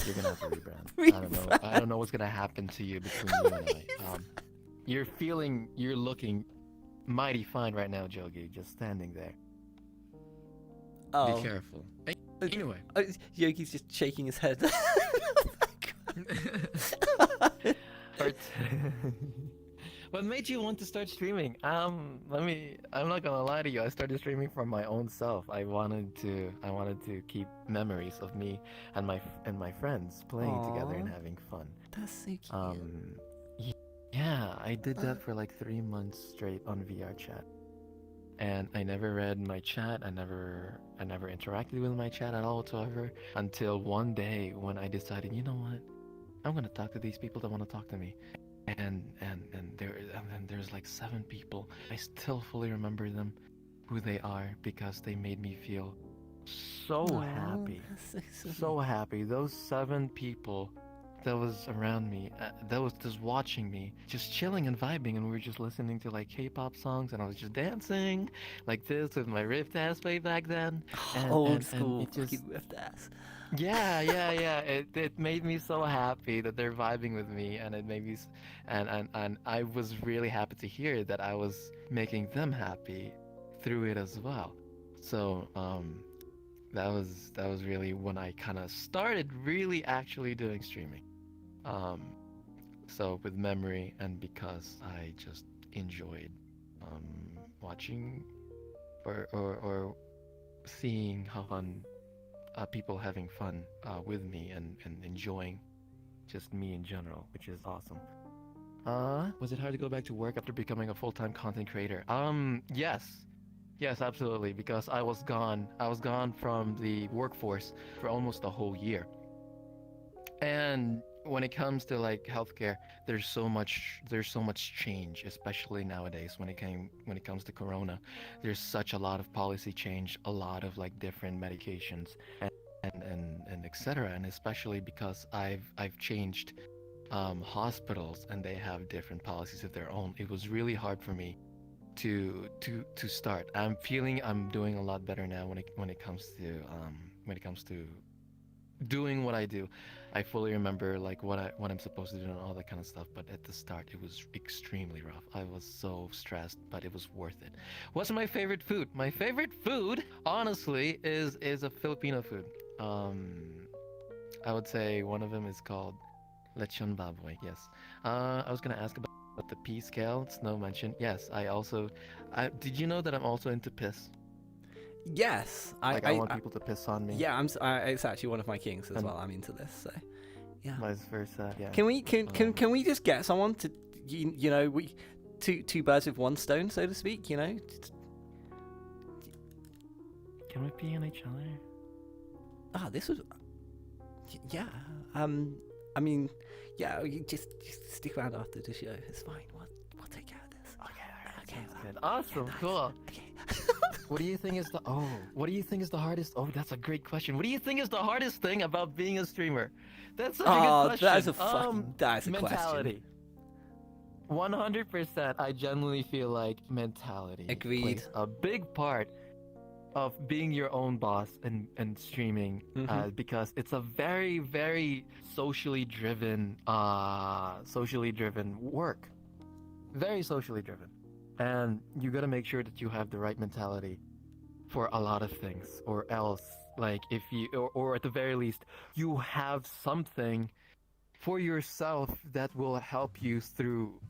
You're gonna have to rebrand. I don't know what's gonna happen to you between you and I. You're looking mighty fine right now, Jogi. Just standing there.
Oh,
Be careful. Anyway.
Yogi's just shaking his head.
What made you want to start streaming? I'm not gonna lie to you. I started streaming for my own self. I wanted to keep memories of me and my friends playing together and
Aw.
having fun.
That's so cute.
Yeah, I did that for like 3 months straight on VR chat. And I never read my chat. I never interacted with my chat at all whatsoever until one day when I decided, you know what? I'm gonna talk to these people that want to talk to me. And there's like 7 people. I still fully remember them, who they are, because they made me feel so happy. So happy. Those 7 people that was around me, that was just watching me, just chilling and vibing, and we were just listening to like K-pop songs, and I was just dancing like this with my ripped ass way back then.
Old school,
it just,
fucking ripped ass.
yeah. It made me so happy that they're vibing with me, and it made me, and I was really happy to hear that I was making them happy through it as well. So that was really when I kind of started really actually doing streaming. So with memory, and because I just enjoyed watching or seeing how fun people having fun with me and enjoying just me in general, which is awesome. Was it hard to go back to work after becoming a full-time content creator? Yes, absolutely, because I was gone from the workforce for almost a whole year. And when it comes to like healthcare, there's so much change, especially nowadays when it comes to corona. There's such a lot of policy change, a lot of like different medications and etc. And especially because I've changed hospitals, and they have different policies of their own. It was really hard for me to start. I'm feeling I'm doing a lot better now when it comes to doing what I do. I fully remember like what I'm supposed to do and all that kind of stuff, but at the start it was extremely rough. I was so stressed, but it was worth it. What's my favorite food? My favorite food, honestly, is a Filipino food. I would say one of them is called lechon baboy. Yes. I was gonna ask about the P scale. It's no mention. Yes, did you know that I'm also into piss?
Yes,
I want people to piss on me.
Yeah, it's actually one of my kings as well. I'm into this, so yeah.
Vice versa. Yeah.
Can we just get someone to you know, we two birds with one stone, so to speak, you know?
Can we pee on each other?
This was yeah. I mean, yeah, you just stick around after the show. It's fine. We'll take care of this. Okay.
Good. Awesome.
nice.
Cool.
Okay.
What do you think is the hardest? Oh, that's a great question. What do you think is the hardest thing about being a streamer? That's such a good question.
That's a
mentality. 100%. I genuinely feel like mentality
Agreed.
plays a big part of being your own boss and streaming, because it's a very, very socially driven work. Very socially driven. And you gotta make sure that you have the right mentality for a lot of things, or else, like, if you, or at the very least, you have something for yourself that will help you through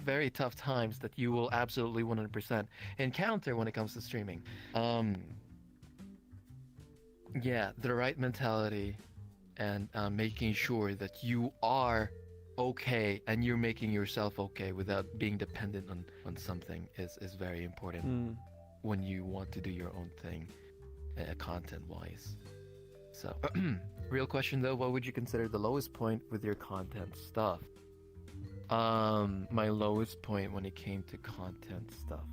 very tough times that you will absolutely 100% encounter when it comes to streaming. Yeah, the right mentality and making sure that you are okay and you're making yourself okay without being dependent on something is very important when you want to do your own thing, content-wise. So, real question though, what would you consider the lowest point with your content stuff? My lowest point when it came to content stuff.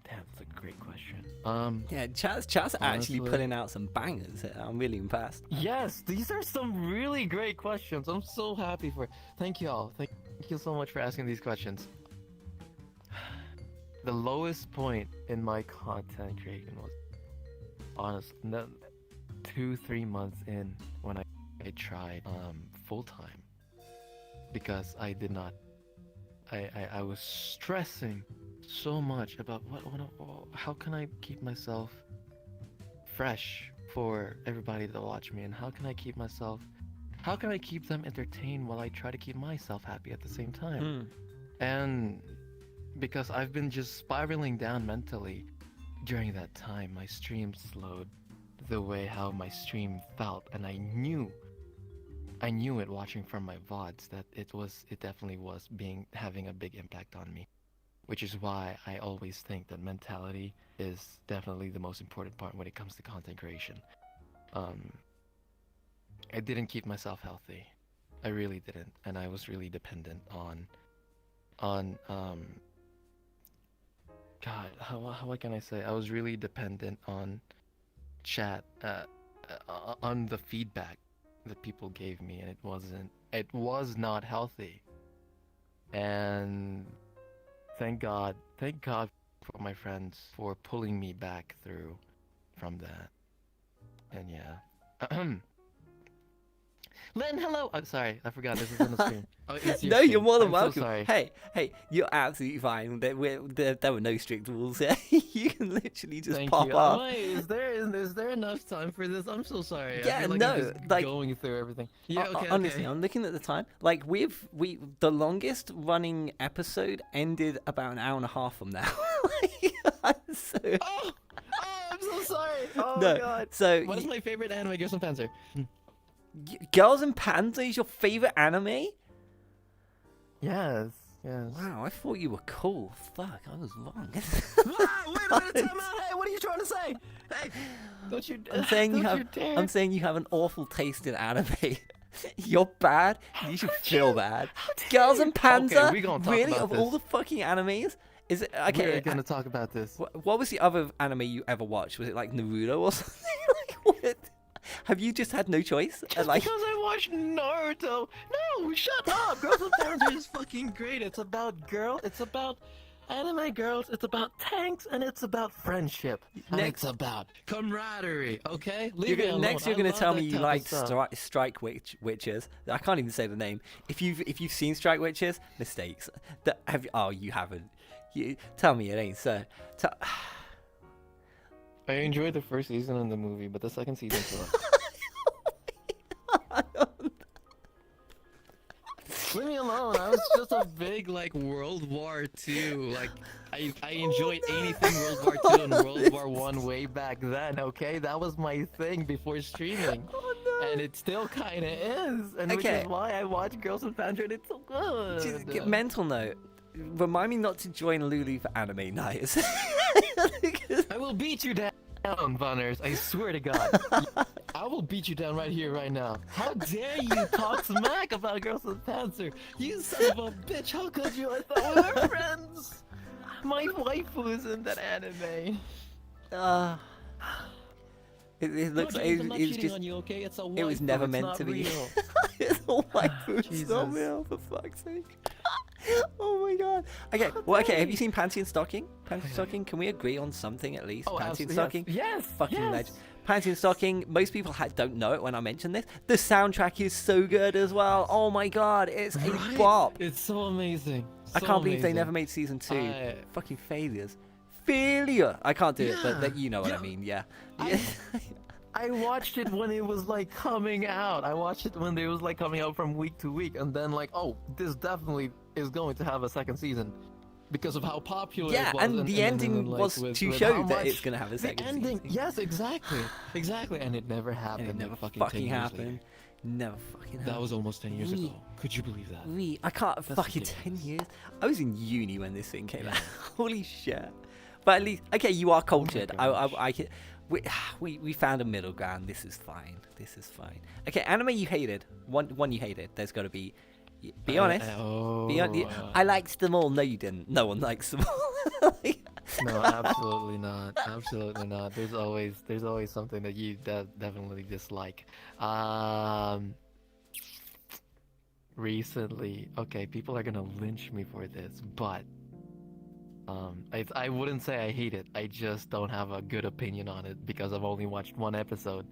Damn, that's a great question.
Yeah, Chat's actually putting out some bangers here. I'm really impressed.
Yes, these are some really great questions. I'm so happy for it. Thank you all. Thank you so much for asking these questions. The lowest point in my content creation was honestly 2-3 months in when I tried full time, because I did not. I was stressing so much about how can I keep myself fresh for everybody to watch me, and how can I keep them entertained while I try to keep myself happy at the same time. And because I've been just spiraling down mentally during that time, my stream slowed the way how my stream felt, and I knew it watching from my VODs that it definitely was having a big impact on me, which is why I always think that mentality is definitely the most important part when it comes to content creation. I didn't keep myself healthy. I really didn't, and I was really dependent on God, what can I say? I was really dependent on chat, on the feedback that people gave me, and it was not healthy. And thank God for my friends for pulling me back through from that. And yeah. Len, hello! I'm sorry, I forgot this is on the screen. Oh, it's your
No,
stream.
you're more than
I'm
welcome.
So sorry.
Hey, you're absolutely fine. There were no strict rules here. You can literally just
Thank
pop
you.
off.
Wait, is there enough time for this? I'm so sorry.
Yeah,
I feel like
no,
I'm just
like,
going through everything. Yeah, okay,
honestly,
okay.
I'm looking at the time. Like the longest running episode ended about an hour and a half from now. So,
Oh, I'm so sorry. Oh
no,
my god.
so
What is my favorite anime? Girls and Panzer.
Girls and Panzer is your favorite anime?
Yes.
Wow, I thought you were cool. Fuck, I was wrong.
Wait a minute, time out. Hey, what are you trying to say? Hey, don't you?
I'm saying you have.
dare.
I'm saying you have an awful taste in anime. You're bad. You should feel bad. Girls and Panzer.
Okay, we gonna talk
really,
about
of all
this.
the fucking animes, is it okay?
We're gonna talk about this.
What was the other anime you ever watched? Was it like Naruto or something? Like what? Have you just had no choice?
Just
Like,
because I watched Naruto. No, shut up. Girls and Panzer is fucking great. It's about anime girls, it's about tanks, and it's about friendship. And it's about camaraderie, okay? Leave me alone.
next, you're
I
gonna
love
tell
that
me you
type
like
of stuff.
Strike Witches. I can't even say the name. If you've seen Strike Witches, mistakes. You haven't. Tell me it ain't so.
I enjoyed the first season of the movie, but the second season sucked. Leave me alone. I was just a big World War II. I enjoyed anything World War II and World War I way back then. Okay, that was my thing before streaming, and it still kind of is. And which is why I watch Girls and Panzer, and it's so good.
Mental note. Remind me not to join Lulu for anime nights.
I will beat you down, Vonners. I swear to God. I will beat you down right here, right now. How dare you talk smack about Girls with Panzer? You son of a bitch, how could you? I thought we were friends. My waifu is in that anime.
It looks like
I'm not
it's
cheating
just.
on you, okay? It's a waifu.
It was never
it's
meant
not
to be.
real.
It's a waifu. It's not
Jesus.
real, for fuck's sake. Oh my god. Okay, well, okay, have you seen Panty and Stocking? Panty and Stocking, can we agree on something at least?
Oh,
Panty and
absolutely,
Stocking?
yes.
Fucking
yes.
legend. Panty and Stocking, most people don't know it when I mention this. The soundtrack is so good as well. Oh my god, it's a bop.
It's so amazing.
I can't believe they never made season 2. Fucking failures. Failure! I can't do it, but you know what I mean, yeah.
I watched it when it was coming out. I watched it when it was coming out from week to week, and then oh, this definitely is going to have a second season because of how popular
Yeah,
it was.
and the ending
like,
was to
with
show
how
that
much-
it's gonna have a second
the ending,
season.
yes, exactly, and it never happened.
And it never
like,
fucking
10 years
happened.
later.
Never fucking happened.
That was almost 10 years ago. Could you believe that?
I can't
That's
fucking
ridiculous.
10 years. I was in uni when this thing came
Yeah.
out. Holy shit. But at least, okay, you are cultured.
gosh.
I can, we found a middle ground. This is fine. This is fine. Okay, anime you hated. One you hated. There's got to be. Be honest. I liked them all. No, you didn't. No one likes them all.
No, absolutely not. Absolutely not. There's always something that you definitely dislike. Recently, okay, people are gonna lynch me for this, but I wouldn't say I hate it. I just don't have a good opinion on it because I've only watched one episode,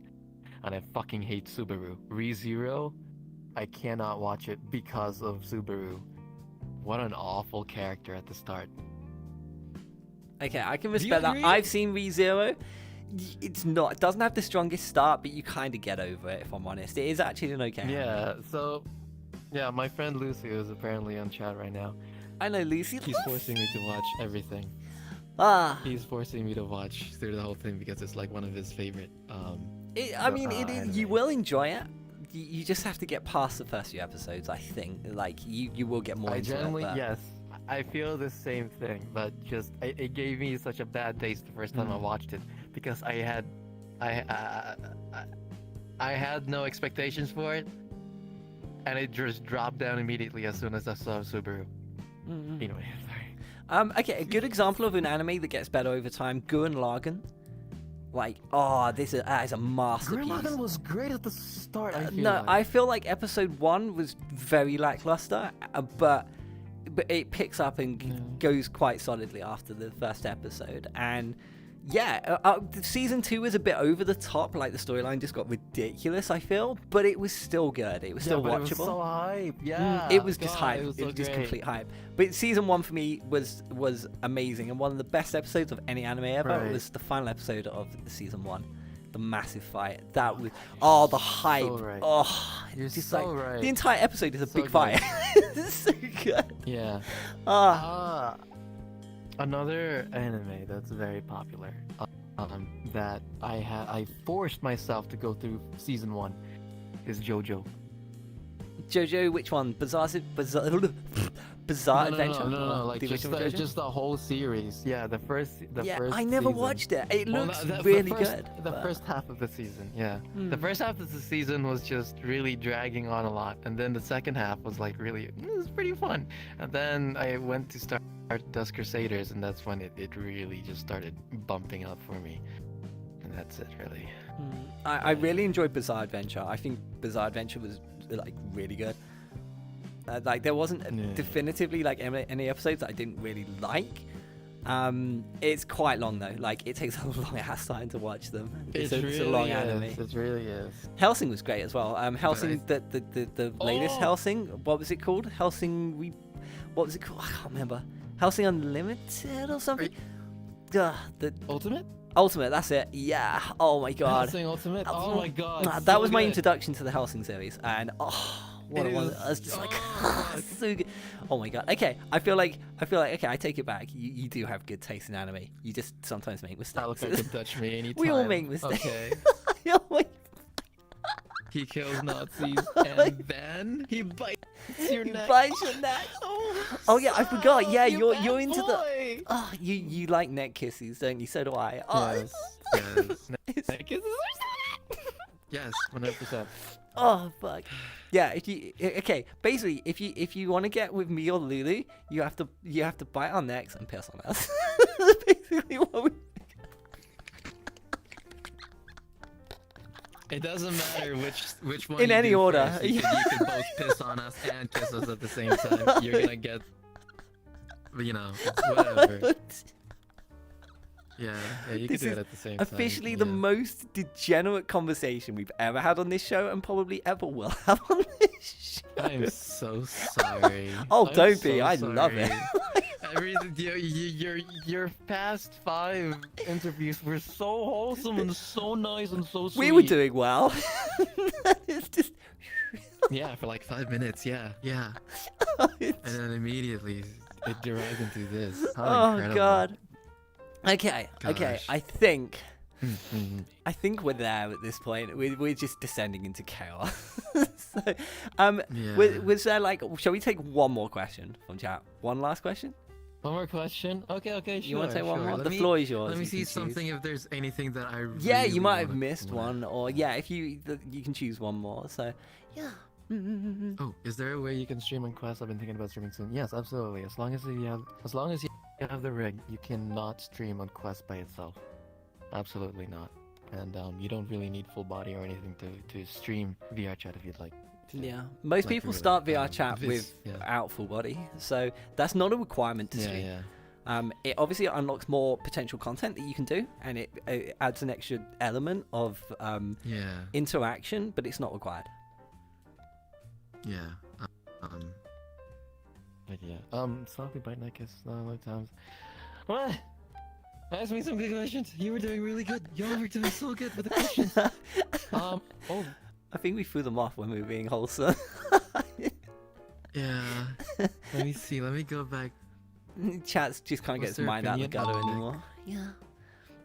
and I fucking hate Subaru. ReZero, I cannot watch it because of Subaru. What an awful character at the start.
Okay, I can
you
respect that.
agree?
I've seen ReZero. It doesn't have the strongest start, but you kind of get over it, if I'm honest. It is actually an okay.
Yeah, so yeah, my friend Lucy is apparently on chat right now.
I know, Lucy.
He's forcing me to watch everything. He's forcing me to watch through the whole thing because it's like one of his favorite.
I mean, it is, you
anime.
will enjoy it. You just have to get past the first few episodes, I think. Like, you will get more
I
into
generally,
it. But...
yes, I feel the same thing, but just it gave me such a bad taste the first time I watched it because I had no expectations for it, and it just dropped down immediately as soon as I saw Subaru. Anyway, sorry.
Okay, a good example of an anime that gets better over time, Gurren Lagann. Like, that is a masterpiece.
Gurren Lagann was great at the start.
I feel like episode 1 was very lackluster, but it picks up and goes quite solidly after the first episode. And yeah, season 2 is a bit over the top. Like, the storyline just got ridiculous, I feel, but it was still good. It was still watchable.
It was so hype. Yeah,
it was just
God,
hype.
It was,
it was just complete hype. But season 1 for me was amazing, and one of the best episodes of any anime ever was the final episode of season 1. The massive fight. That was the hype.
So right.
You're
just so right.
The entire episode is a big
good.
fight. It's so good.
Yeah. Another anime that's very popular, that I forced myself to go through season 1 is JoJo.
JoJo, which one? Bizarre Adventure?
No, like
The original JoJo?
just the whole series. Yeah, the first.
I never
season.
watched it. It looks
the
really
first,
good.
The first half of the season, yeah. The
Hmm.
first half of the season was just really dragging on a lot, and then the second half was like it was pretty fun. And then I went to start Dust Crusaders, and that's when it really just started bumping up for me. And that's it, really.
I really enjoyed Bizarre Adventure. I think Bizarre Adventure was like really good. Like, there wasn't definitively like any episodes that I didn't really like. It's quite long though. Like, it takes a long ass time to watch them. It's a long anime.
It really is.
Hellsing was great as well. Hellsing, the latest Hellsing. What was it called? What was it called? I can't remember. Hellsing Unlimited or something. The Ultimate, that's it. Yeah. Oh my god.
Hellsing Ultimate. Oh my god.
That
so
was my
good.
introduction to the Hellsing series, and what
It
a one!
is-
I was just like, so good. Oh my god. Okay, I feel like okay, I take it back. You do have good taste in anime. You just sometimes make mistakes.
Alex can touch me anytime.
We all make mistakes.
Okay.
Oh my-
He kills Nazis and then he bites your neck.
bites your neck. Oh yeah, I forgot. Yeah,
you
you're
bad
into
boy.
the. You like neck kisses, don't you? So do I. Oh,
Yes. Neck kisses are sad. Yes, 100%.
Oh fuck. Yeah, basically if you want to get with me or Lulu, you have to bite our necks and piss on us. That's basically what we.
It doesn't matter which one.
In
you
any
do
order.
First. You can both piss on us and kiss us at the same time. You're gonna get, whatever. Yeah, you can
This
do
is
it at the same time.
Officially the
yeah.
most degenerate conversation we've ever had on this show, and probably ever will have on this show.
I'm so sorry.
Oh,
I'm
don't be.
so
I love it.
Your past 5 interviews were so wholesome and so nice and so sweet.
We were doing well. It's just.
Yeah, for like 5 minutes. Yeah. And then immediately it derives into this. How
Oh
incredible.
God. Okay. Okay.
Gosh.
I think
Mhm.
we're there at this point. We're just descending into chaos. So,
Yeah.
was there like? Shall we take one more question from chat? One last question.
One more question. Okay, sure.
You want to take one
sure.
more?
Let
The
me-
floor is yours.
Let me
you
see
can choose.
something if there's anything that I
Yeah,
really
you might have
wanna-
missed
wanna-
one, or yeah, if you can choose one more. So yeah.
Oh, is there a way you can stream on Quest? I've been thinking about streaming soon. Yes, absolutely. As long as you have the rig, you cannot stream on Quest by itself. Absolutely not. And you don't really need full body or anything to stream VR chat if you'd like.
Yeah, most
Like,
people
really,
start VR chat
if it's- yeah.
without full body, so that's not a requirement to stream.
Yeah.
It obviously unlocks more potential content that you can do, and it adds an extra element of
Yeah.
interaction, but it's not required.
Yeah. But yeah. Softly bite neck is lot times. What? Ask me some good questions. You were doing really good. Y'all were doing so good with the questions. Oh.
I think we threw them off when we were being wholesome.
Yeah. Let me see. Let me go back.
Chat's just can't get
What's
his
their
mind out of the
opinion
gutter
on
anymore. Yeah.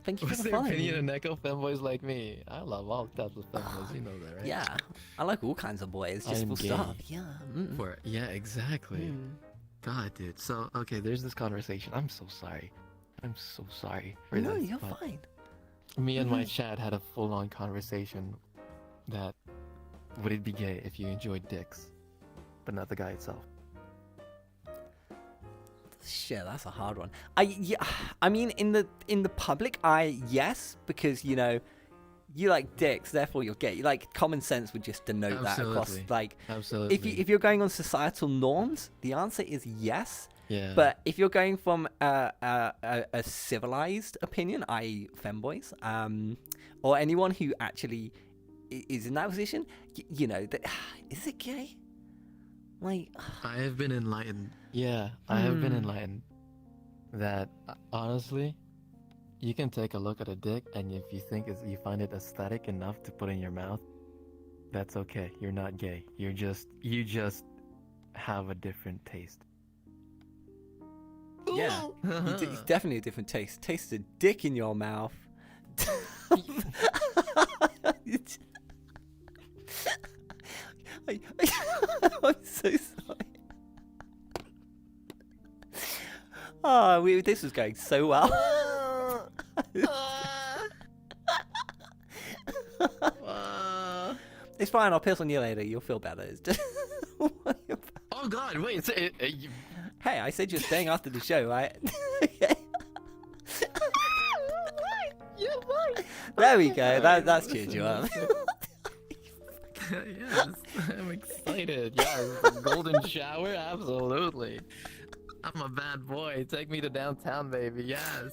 Thank you
What's
for the
their
follow.
opinion on Echo fanboys like me? I love all types of fanboys. You know that, right?
Yeah, I like all kinds of boys. Just
I'm
full
gay.
stop. Yeah.
Yeah, exactly.
Mm.
God, dude. So, okay, there's this conversation. I'm so sorry. I'm so sorry for
No,
this.
you're
but
fine.
Me and my chat had a full-on conversation that would it be gay if you enjoyed dicks, but not the guy itself?
Shit, that's a hard one. I mean, in the public eye, yes, because you know, you like dicks, therefore you're gay. Like common sense would just denote that across.
Absolutely.
Like,
Absolutely.
if you're going on societal norms, the answer is yes.
Yeah.
But if you're going from a civilized opinion, i.e., femboys, or anyone who actually is in that position, you know, is it gay? Like,
I have been enlightened. Yeah, I have been enlightened that honestly, you can take a look at a dick, and if you you find it aesthetic enough to put in your mouth, that's okay. You're not gay. You just have a different taste.
yeah, it's definitely a different taste. Taste a dick in your mouth. I'm so sorry. Oh, this was going so well. It's fine. I'll piss on you later. You'll feel better. It's just...
Oh God! Wait.
Hey, I said you're staying after the show, right? Okay. There we go. That's cheered you up.
Yes, I'm excited. Yes, golden shower, absolutely. I'm a bad boy. Take me to downtown, baby. Yes.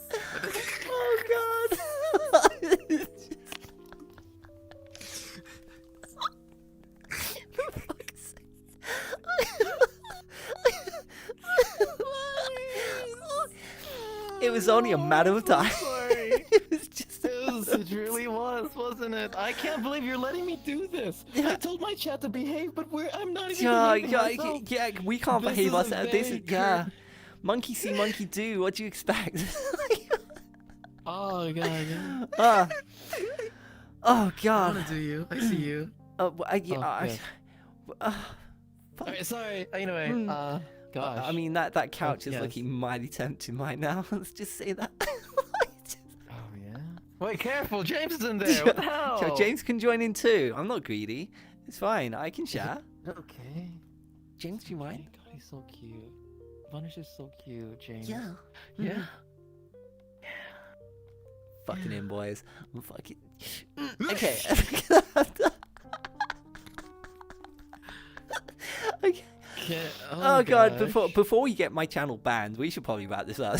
Oh God. It was only a matter of time. It was just.
It really was, wasn't it? I can't believe you're letting me do this. I told my chat to behave, but I'm not even behaving myself.
Yeah, we can't
This
behave
is a
ourselves. This
very
is monkey see, monkey do. What do you expect?
Oh God. Yeah.
Oh
I
God.
wanna do you. I see you.
Fuck.
Alright, sorry. Anyway, gosh.
I mean that couch is
yes.
looking mighty tempting right now. Let's just say that.
Oh yeah. Wait, careful! James is in there. What the hell?
So James can join in too. I'm not greedy. It's fine. I can share.
Okay.
James, do you mind?
God, he's so cute. Vanish is so cute, James.
Yeah.
Yeah.
Fucking in, boys. I'm fucking. Okay. Okay.
Okay.
Oh God!
gosh.
Before we get my channel banned, we should probably wrap this up.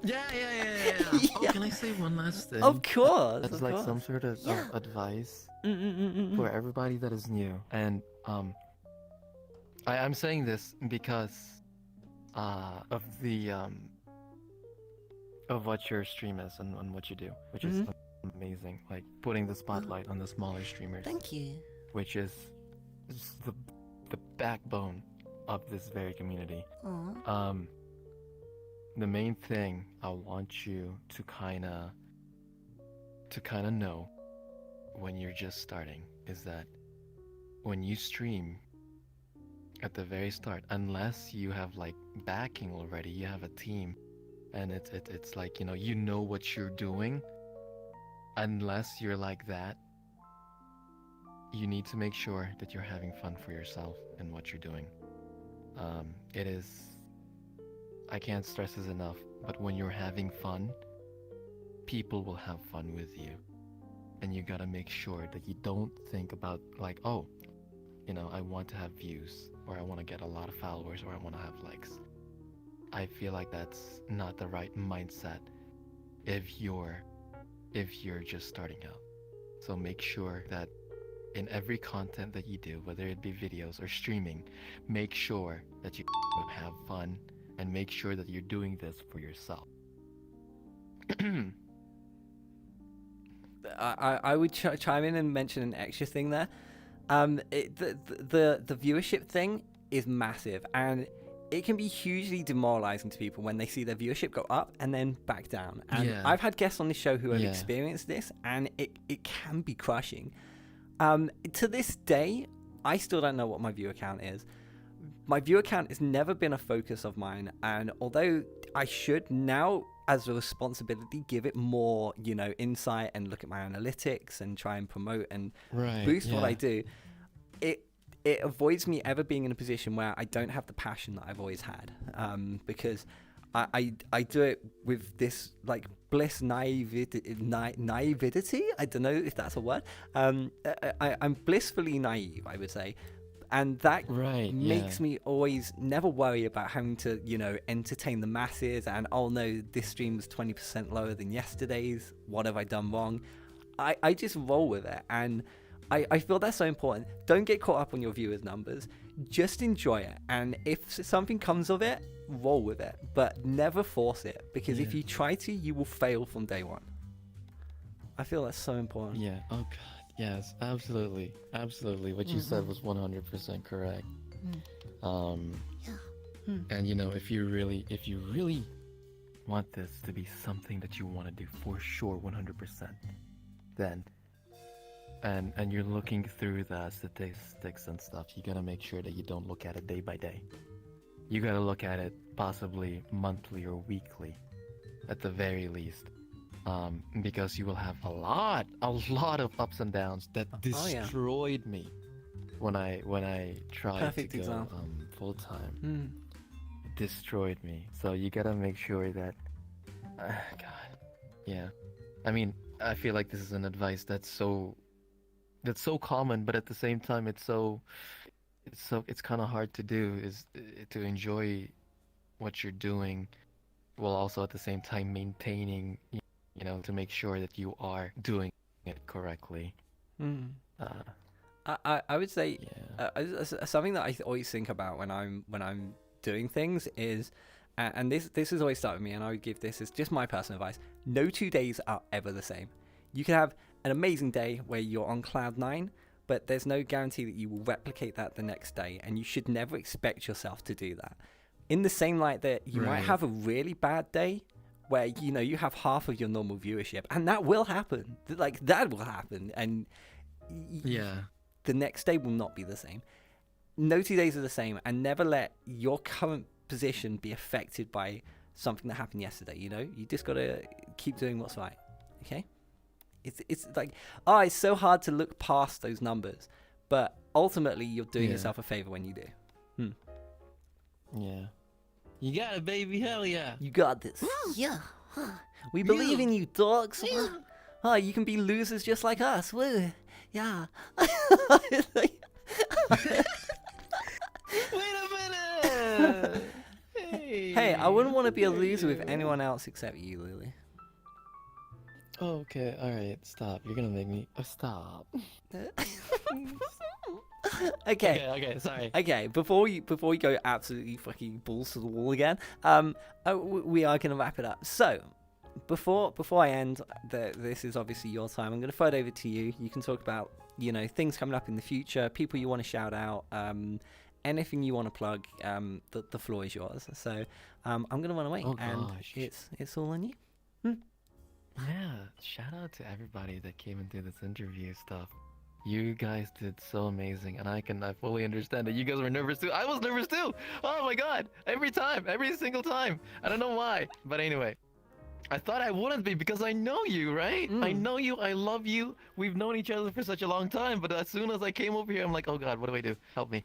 Yeah.
Yeah.
Oh, can I say one last thing?
Of course.
That's
of
like
course.
some sort of
Yeah.
advice
Mm-mm-mm-mm.
for everybody that is new. And I'm saying this because of the of what your stream is and what you do, which is amazing. Like putting the spotlight on the smaller streamers,
Thank you.
which is the backbone of this very community.
Aw.
The main thing I want you to kind of know when you're just starting is that when you stream at the very start, unless you have like backing already, you have a team, and it's like, you know what you're doing. Unless you're like that, you need to make sure that you're having fun for yourself in what you're doing. It is, I can't stress this enough, but when you're having fun, people will have fun with you. And you gotta make sure that you don't think about like, oh, I want to have views, or I want to get a lot of followers, or I want to have likes. I feel like that's not the right mindset if you're just starting out. So make sure that in every content that you do, whether it be videos or streaming, make sure that you have fun and make sure that you're doing this for yourself.
I would chime in and mention an extra thing there. The viewership thing is massive, and it can be hugely demoralizing to people when they see their viewership go up and then back down. And
Yeah.
I've had guests on this show who have
Yeah.
experienced this, and it can be crushing. To this day, I still don't know what my viewer count is. My viewer count has never been a focus of mine, and although I should now, as a responsibility, give it more, insight and look at my analytics and try and promote and boost what I do, it avoids me ever being in a position where I don't have the passion that I've always had, because I do it with this like bliss naivety. I don't know if that's a word. I'm blissfully naive, I would say, and that makes me always never worry about having to entertain the masses. And oh no, this stream was 20% lower than yesterday's. What have I done wrong? I just roll with it, and I feel that's so important. Don't get caught up on your viewers' numbers. Just enjoy it. And if something comes of it, roll with it. But never force it. Because if you try to, you will fail from day one. I feel that's so important.
Yeah. Oh, God. Yes, absolutely. Absolutely. What you said was 100% correct. And, if you really want this to be something that you want to do for sure, 100%, then... And you're looking through the statistics and stuff, you gotta make sure that you don't look at it day by day. You gotta look at it possibly monthly or weekly, at the very least, because you will have a lot of ups and downs that destroyed me when I tried to go full time. It destroyed me. So you gotta make sure that, I mean, I feel like this is an advice that's so common, but at the same time it's kind of hard to do, is to enjoy what you're doing while also at the same time maintaining, to make sure that you are doing it correctly.
I would say something that I always think about when I'm doing things is, and this has always started with me, and I would give this as just my personal advice: no 2 days are ever the same. You can have an amazing day where you're on cloud 9, but there's no guarantee that you will replicate that the next day, and you should never expect yourself to do that. In the same light that you might have a really bad day where you have half of your normal viewership, and that will happen. That will happen, and the next day will not be the same. No 2 days are the same, and never let your current position be affected by something that happened yesterday. You just gotta keep doing what's right. Okay. It's like, it's so hard to look past those numbers, but ultimately you're doing yourself a favor when you do.
Yeah. You got it, baby. Hell yeah.
You got this. Yeah. We believe in you, dogs. You can be losers just like us. Woo. Yeah.
Wait a minute.
Hey, I wouldn't want to be a loser with anyone else except you, Lily.
Oh, okay, alright, stop. You're gonna make me... stop. Okay, sorry.
Okay, before we go absolutely fucking balls to the wall again, we are gonna wrap it up. So, before I end, this is obviously your time. I'm gonna throw it over to you. You can talk about, things coming up in the future, people you want to shout out, anything you want to plug, the floor is yours. So I'm gonna run away, and
gosh.
it's all on you.
Yeah, shout out to everybody that came and did this interview stuff. You guys did so amazing, and I fully understand that you guys were nervous too. I was nervous too. Oh my god, every single time. I don't know why, but anyway, I thought I wouldn't be because I know you, right? I know you. I love you. We've known each other for such a long time, but as soon as I came over here, I'm like, oh god, what do I do? Help me.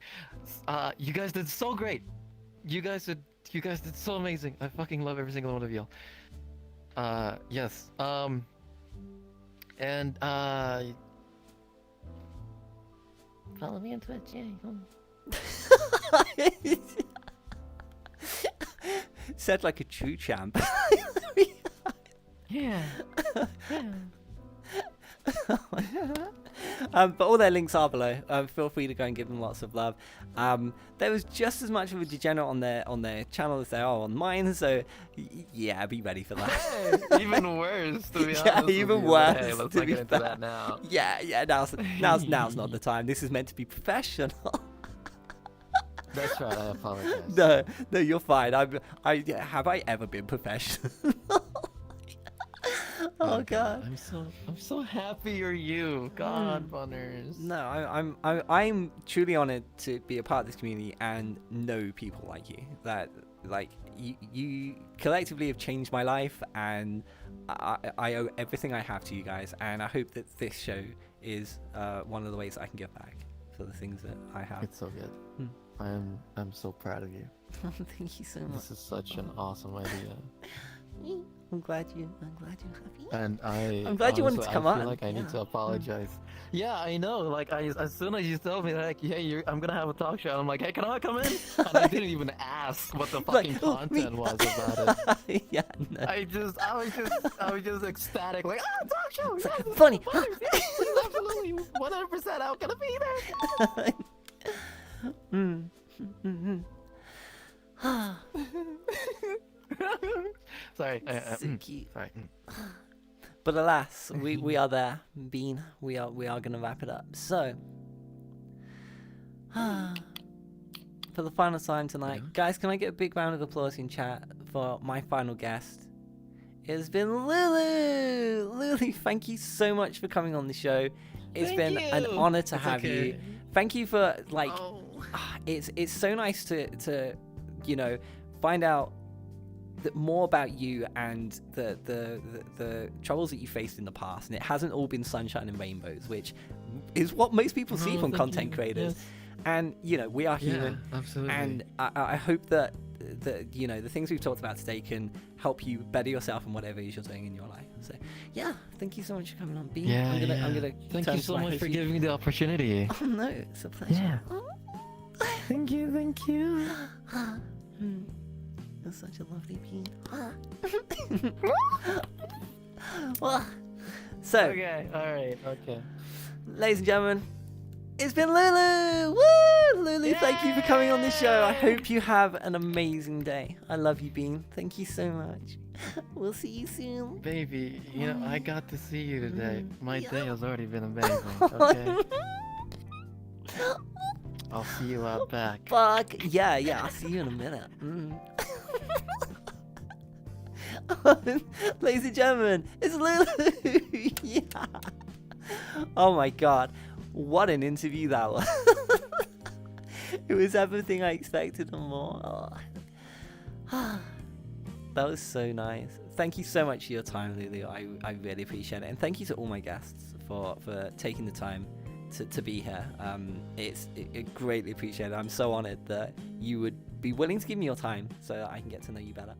You guys did so great. You guys did so amazing. I fucking love every single one of y'all. Yes. And follow me on Twitch. Yeah.
Said like a true champ.
Yeah.
But all their links are below. Feel free to go and give them lots of love. There was just as much of a degenerate on their channel as there are on mine, so yeah, be ready for that.
Hey, even worse, to be honest.
Yeah, even worse.
Hey, let's
to
not
be
get into
fair.
that now.
Yeah. Now's not the time. This is meant to be professional.
That's right. I apologize.
No, you're fine. Have I ever been professional? Oh god.
I'm so happy you're you. God, Bunners.
No, I'm truly honored to be a part of this community and know people like you. That like you collectively have changed my life, and I owe everything I have to you guys. And I hope that this show is one of the ways I can give back for the things that I have.
It's so good. I'm so proud of you.
Thank you so much.
This is such an awesome idea.
I'm glad you're happy.
And
I'm glad you wanted to come
I
on.
feel like I need to apologize. Yeah, I know. Like as soon as you told me like, hey, I'm gonna have a talk show, I'm like, hey, can I come in? And I didn't even ask what the fucking content was about it.
Yeah, no.
I was just ecstatic, like, talk show,
It's
yes,
like, funny.
yes, absolutely, 100%. How can I be there? Sorry.
So cute.
Sorry.
But alas, we are there, Bean. We are gonna wrap it up. So, for the final time tonight, guys, can I get a big round of applause in chat for my final guest? It has been Lulu. Lulu, thank you so much for coming on the show. It's been an honor to have you. Thank you for like. It's so nice to find out more about you and the troubles that you faced in the past, and it hasn't all been sunshine and rainbows, which is what most people see from content creators. Yes. And we are human.
Yeah, absolutely.
And I hope that the things we've talked about today can help you better yourself in whatever it is you're doing in your life. So thank you so much for coming on, Bean.
Yeah,
I'm gonna
thank you so much for giving me the opportunity.
Oh no, it's a pleasure.
Yeah. Thank you.
You're such a lovely Bean. Well, so
okay, all right, okay.
Ladies and gentlemen, it's been Lulu. Woo, Lulu! Yay! Thank you for coming on the show. I hope you have an amazing day. I love you, Bean. Thank you so much. We'll see you soon,
baby. I got to see you today. My day has already been amazing. Okay. I'll see you out back.
Fuck yeah! I'll see you in a minute. Ladies and gentlemen, it's Lulu. Yeah. Oh my god, what an interview that was. It was everything I expected and more. Oh. That was so nice. Thank you so much for your time, Lulu. I really appreciate it, and thank you to all my guests for taking the time to be here. It's greatly appreciated. I'm so honored that you would be willing to give me your time so that I can get to know you better.